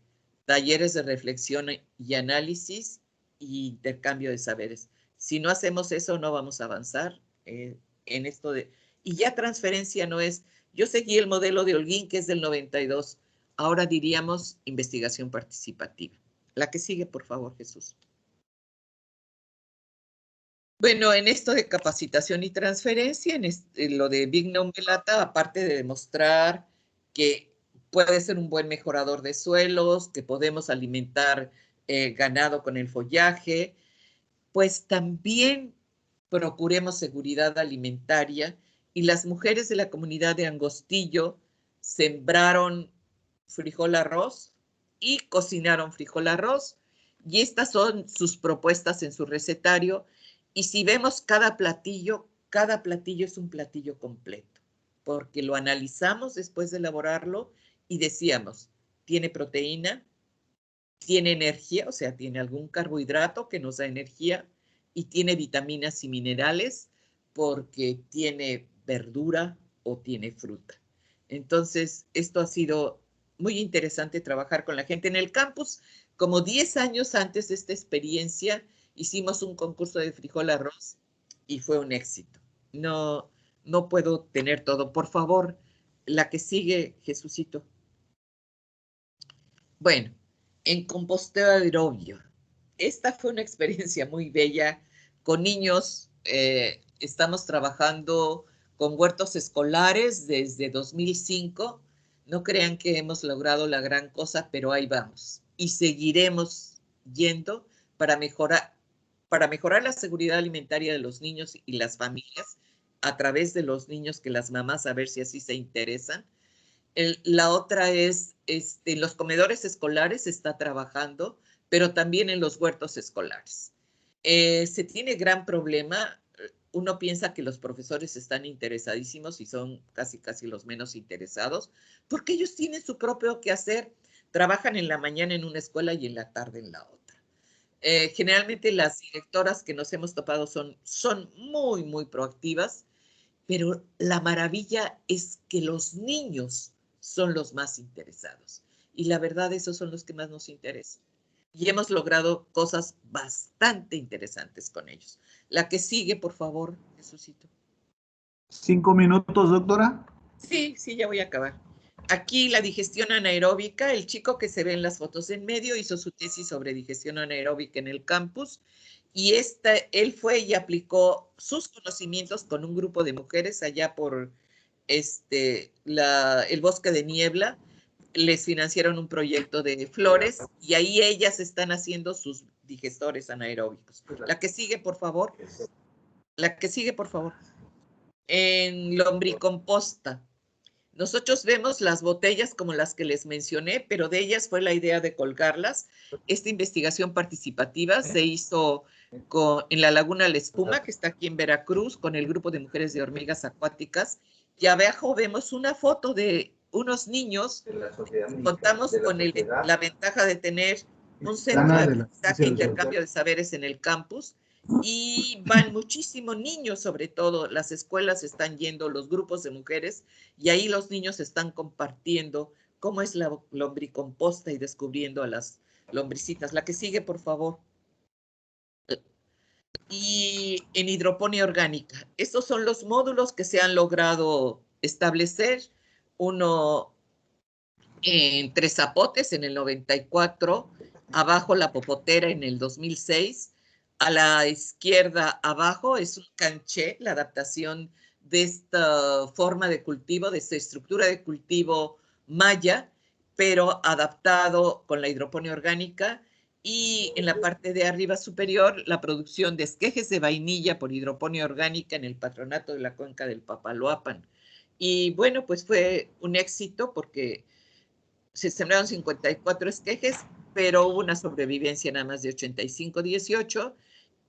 talleres de reflexión y análisis y intercambio de saberes. Si no hacemos eso, no vamos a avanzar en esto de... Y ya transferencia no es... Yo seguí el modelo de Holguín, que es del 92. Ahora diríamos investigación participativa. La que sigue, por favor, Jesús. Bueno, en esto de capacitación y transferencia, en lo de Vigna Umbelata, aparte de demostrar que puede ser un buen mejorador de suelos, que podemos alimentar ganado con el follaje, pues también procuremos seguridad alimentaria, y las mujeres de la comunidad de Angostillo sembraron frijol arroz y cocinaron frijol arroz, y estas son sus propuestas en su recetario. Y si vemos cada platillo es un platillo completo, porque lo analizamos después de elaborarlo y decíamos, tiene proteína, tiene energía, o sea, tiene algún carbohidrato que nos da energía, y tiene vitaminas y minerales porque tiene verdura o tiene fruta. Entonces, esto ha sido muy interesante trabajar con la gente en el campus. Como 10 años antes de esta experiencia, hicimos un concurso de frijol arroz y fue un éxito. No puedo tener todo. Por favor, la que sigue, Jesucito. Bueno, en composteo aerobio. Esta fue una experiencia muy bella con niños. Estamos trabajando con huertos escolares desde 2005. No crean que hemos logrado la gran cosa, pero ahí vamos. Y seguiremos yendo para mejorar la seguridad alimentaria de los niños y las familias a través de los niños, que las mamás a ver si así se interesan. La otra es, en los comedores escolares se está trabajando, pero también en los huertos escolares. Se tiene gran problema. Uno piensa que los profesores están interesadísimos y son casi los menos interesados, porque ellos tienen su propio quehacer. Trabajan en la mañana en una escuela y en la tarde en la otra. Generalmente las directoras que nos hemos topado son muy, muy proactivas, pero la maravilla es que los niños son los más interesados. Y la verdad, esos son los que más nos interesan. Y hemos logrado cosas bastante interesantes con ellos. La que sigue, por favor, Jesucito. 5 minutos, doctora. Sí, ya voy a acabar. Aquí la digestión anaeróbica, el chico que se ve en las fotos en medio hizo su tesis sobre digestión anaeróbica en el campus y él fue y aplicó sus conocimientos con un grupo de mujeres allá por el bosque de niebla. Les financiaron un proyecto de flores y ahí ellas están haciendo sus digestores anaeróbicos. La que sigue, por favor. La que sigue, por favor. En lombricomposta. Nosotros vemos las botellas como las que les mencioné, pero de ellas fue la idea de colgarlas. Esta investigación participativa se hizo en la Laguna La Espuma, que está aquí en Veracruz, con el grupo de mujeres de hormigas acuáticas. Y abajo vemos una foto de unos niños. Contamos con la ventaja de tener un centro de aprendizaje e intercambio de saberes en el campus. Y van muchísimos niños, sobre todo las escuelas están yendo, los grupos de mujeres, y ahí los niños están compartiendo cómo es la lombricomposta y descubriendo a las lombricitas. La que sigue, por favor. Y en hidroponía orgánica. Estos son los módulos que se han logrado establecer. Uno en Tres Zapotes en el 94, abajo La Popotera en el 2006. A la izquierda abajo es un canché, la adaptación de esta forma de cultivo, de esta estructura de cultivo maya, pero adaptado con la hidroponía orgánica. Y en la parte de arriba superior, la producción de esquejes de vainilla por hidroponía orgánica en el patronato de la cuenca del Papaloapan. Y bueno, pues fue un éxito porque se sembraron 54 esquejes, pero hubo una sobrevivencia nada más de 85-18,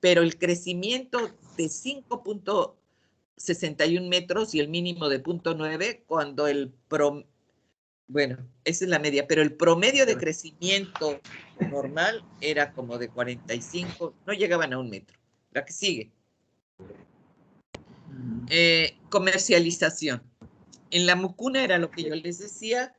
pero el crecimiento de 5.61 metros y el mínimo de 0.9, cuando bueno, esa es la media, pero el promedio de crecimiento normal era como de 45, no llegaban a 1 metro. La que sigue. Comercialización. En la mucuna era lo que yo les decía,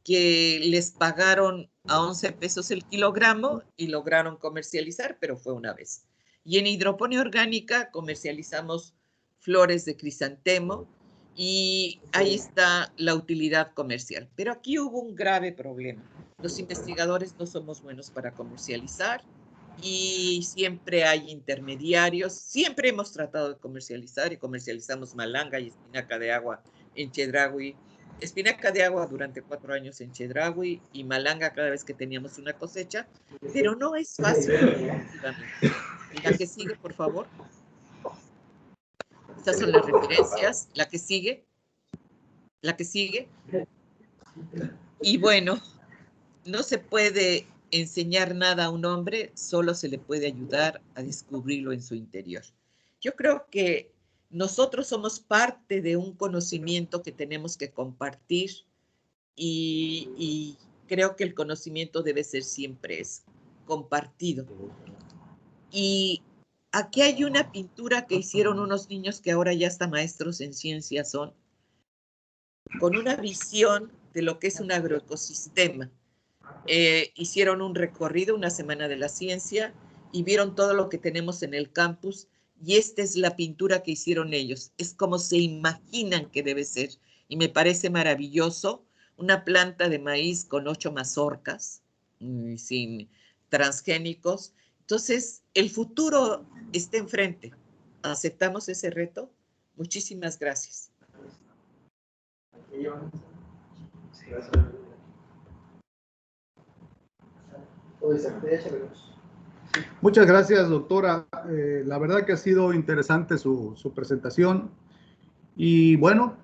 que les pagaron a 11 pesos el kilogramo y lograron comercializar, pero fue una vez. Y en hidroponía orgánica comercializamos flores de crisantemo y ahí está la utilidad comercial. Pero aquí hubo un grave problema. Los investigadores no somos buenos para comercializar y siempre hay intermediarios. Siempre hemos tratado de comercializar y comercializamos malanga y espinaca de agua en Chedraui. Espinaca de agua durante 4 años en Chedraui y malanga cada vez que teníamos una cosecha, pero no es fácil. La que sigue, por favor. Estas son las referencias. La que sigue. La que sigue. Y bueno, no se puede enseñar nada a un hombre, solo se le puede ayudar a descubrirlo en su interior. Yo creo que nosotros somos parte de un conocimiento que tenemos que compartir y creo que el conocimiento debe ser siempre compartido. Y aquí hay una pintura que hicieron unos niños que ahora ya hasta maestros en ciencias son, con una visión de lo que es un agroecosistema. Hicieron un recorrido, una semana de la ciencia, y vieron todo lo que tenemos en el campus, y esta es la pintura que hicieron ellos. Es como se imaginan que debe ser, y me parece maravilloso. Una planta de maíz con 8 mazorcas, sin transgénicos. Entonces, el futuro está enfrente. ¿Aceptamos ese reto? Muchísimas gracias. Muchas gracias, doctora. La verdad que ha sido interesante su presentación. Y bueno,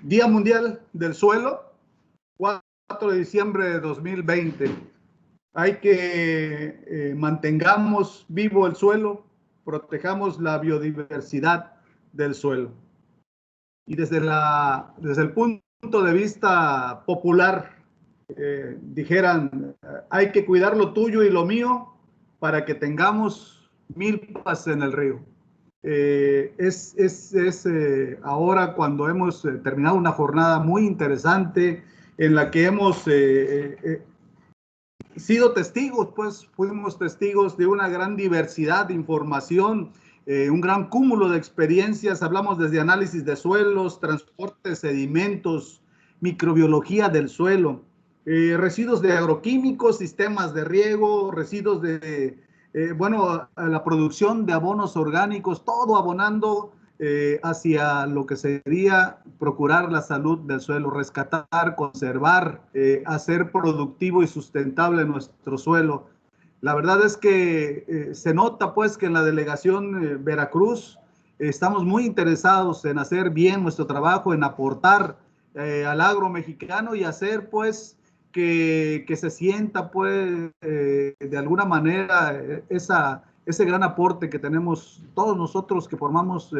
Día Mundial del Suelo, 4 de diciembre de 2020. Hay que mantengamos vivo el suelo, protejamos la biodiversidad del suelo. Y desde el punto de vista popular, dijeran, hay que cuidar lo tuyo y lo mío, para que tengamos milpas en el río. Ahora cuando hemos terminado una jornada muy interesante en la que hemos sido testigos, pues fuimos testigos de una gran diversidad de información, un gran cúmulo de experiencias. Hablamos desde análisis de suelos, transporte de sedimentos, microbiología del suelo, residuos de agroquímicos, sistemas de riego, residuos de, la producción de abonos orgánicos, todo abonando hacia lo que sería procurar la salud del suelo, rescatar, conservar, hacer productivo y sustentable nuestro suelo. La verdad es que se nota pues que en la delegación Veracruz estamos muy interesados en hacer bien nuestro trabajo, en aportar al agro mexicano y hacer pues que se sienta pues de alguna manera ese gran aporte que tenemos todos nosotros que formamos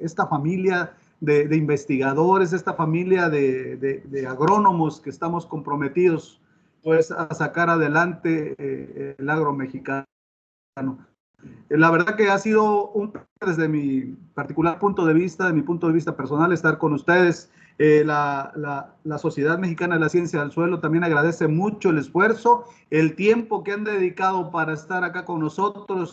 esta familia de investigadores, esta familia de agrónomos que estamos comprometidos pues a sacar adelante el agro mexicano. La verdad que ha sido desde mi particular punto de vista, de mi punto de vista personal, estar con ustedes. La Sociedad Mexicana de la Ciencia del Suelo también agradece mucho el esfuerzo, el tiempo que han dedicado para estar acá con nosotros.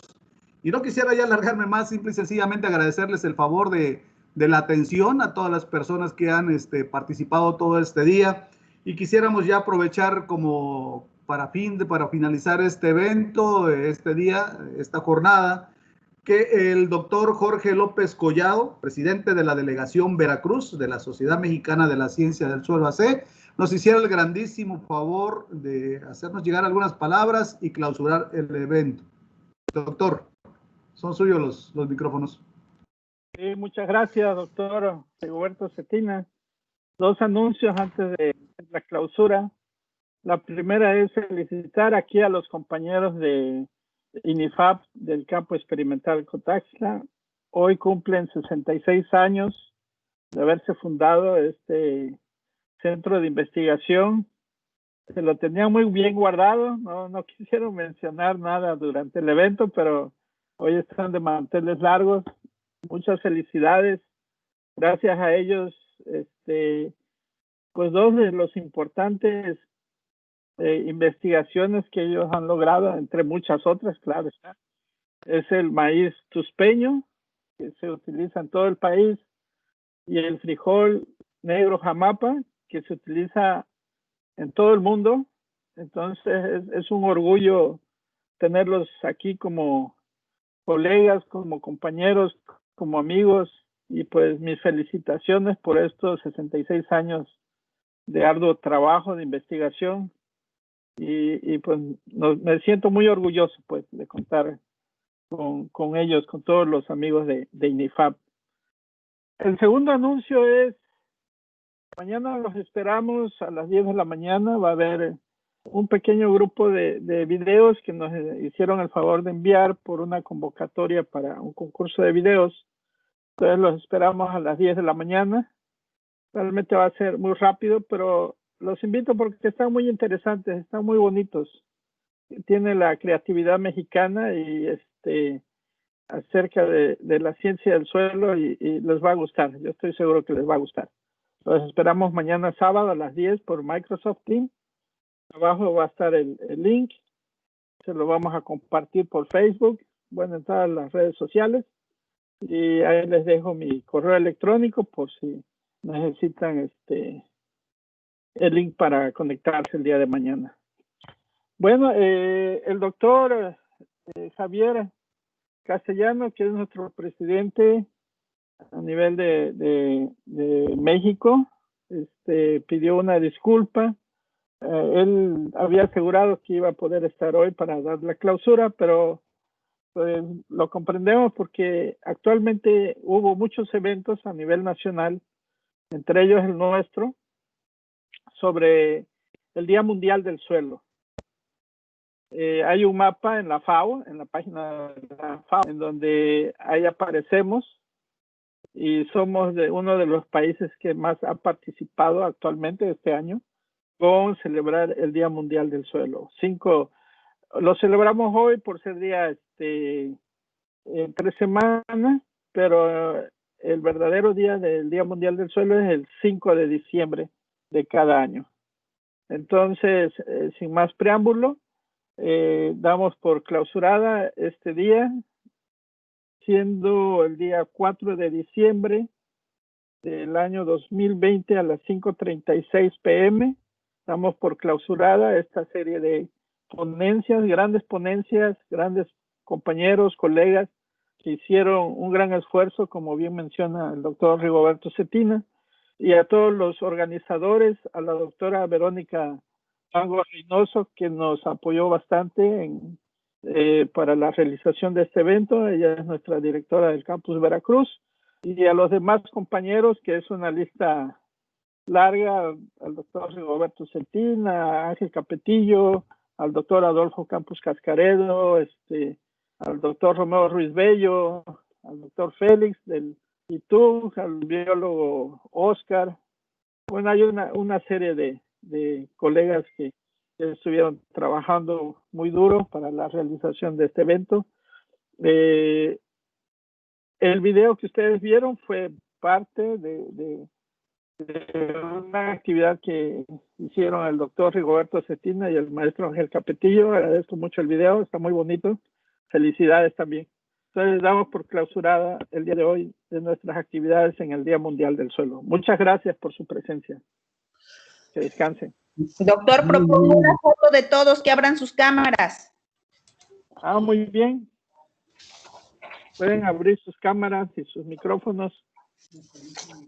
Y no quisiera ya alargarme más, simple y sencillamente agradecerles el favor de la atención a todas las personas que han participado todo este día. Y quisiéramos ya aprovechar como para finalizar este evento, este día, esta jornada, que el doctor Jorge López Collado, presidente de la delegación Veracruz de la Sociedad Mexicana de la Ciencia del Suelo AC, nos hiciera el grandísimo favor de hacernos llegar algunas palabras y clausurar el evento. Doctor, son suyos los micrófonos. Sí, muchas gracias, doctor Rigoberto Cetina. Dos anuncios antes de la clausura. La primera es felicitar aquí a los compañeros de INIFAP del campo experimental Cotaxtla. Hoy cumplen 66 años de haberse fundado este centro de investigación. Se lo tenían muy bien guardado, no quisieron mencionar nada durante el evento, pero hoy están de manteles largos. Muchas felicidades. Gracias a ellos, pues dos de los importantes investigaciones que ellos han logrado, entre muchas otras, claro está, es el maíz tuspeño, que se utiliza en todo el país, y el frijol negro jamapa, que se utiliza en todo el mundo. Entonces es un orgullo tenerlos aquí como colegas, como compañeros, como amigos, y pues mis felicitaciones por estos 66 años de arduo trabajo de investigación. Y pues me siento muy orgulloso pues de contar con ellos, con todos los amigos de INIFAP. El segundo anuncio es, mañana los esperamos a las 10 de la mañana. Va a haber un pequeño grupo de videos que nos hicieron el favor de enviar por una convocatoria para un concurso de videos. Entonces los esperamos a las 10 de la mañana. Realmente va a ser muy rápido, pero los invito porque están muy interesantes, están muy bonitos. Tiene la creatividad mexicana y acerca de la ciencia del suelo y les va a gustar. Yo estoy seguro que les va a gustar. Los esperamos mañana sábado a las 10 por Microsoft Teams. Abajo va a estar el link. Se lo vamos a compartir por Facebook. Van a entrar a las redes sociales. Y ahí les dejo mi correo electrónico por si necesitan el link para conectarse el día de mañana. Bueno, el doctor Javier Castellano, que es nuestro presidente a nivel de México, pidió una disculpa. Él había asegurado que iba a poder estar hoy para dar la clausura, pero pues lo comprendemos porque actualmente hubo muchos eventos a nivel nacional, entre ellos el nuestro, sobre el Día Mundial del Suelo. Hay un mapa en la FAO, en la página de la FAO, en donde ahí aparecemos y somos uno de los países que más ha participado actualmente este año con celebrar el Día Mundial del Suelo. lo celebramos hoy por ser día entre semana, pero el verdadero día del Día Mundial del Suelo es el 5 de diciembre de cada año. Entonces, sin más preámbulo, damos por clausurada este día, siendo el día 4 de diciembre del año 2020 a las 5:36 p.m. Damos por clausurada esta serie de ponencias, grandes compañeros, colegas que hicieron un gran esfuerzo, como bien menciona el doctor Rigoberto Cetina, y a todos los organizadores, a la doctora Verónica Mango Reynoso, que nos apoyó bastante para la realización de este evento. Ella es nuestra directora del Campus Veracruz, y a los demás compañeros, que es una lista larga, al doctor Rigoberto Cetina, a Ángel Capetillo, al doctor Adolfo Campos Cascaredo, al doctor Romeo Ruiz Bello, al doctor Félix del ITUG, al biólogo Oscar. Bueno, hay una serie de colegas que estuvieron trabajando muy duro para la realización de este evento. El video que ustedes vieron fue parte de una actividad que hicieron el doctor Rigoberto Cetina y el maestro Ángel Capetillo. Agradezco mucho el video, está muy bonito. Felicidades también. Entonces damos por clausurada el día de hoy de nuestras actividades en el Día Mundial del Suelo. Muchas gracias por su presencia. Que descansen. Doctor, propongo una foto de todos, que abran sus cámaras. Ah, muy bien. Pueden abrir sus cámaras y sus micrófonos.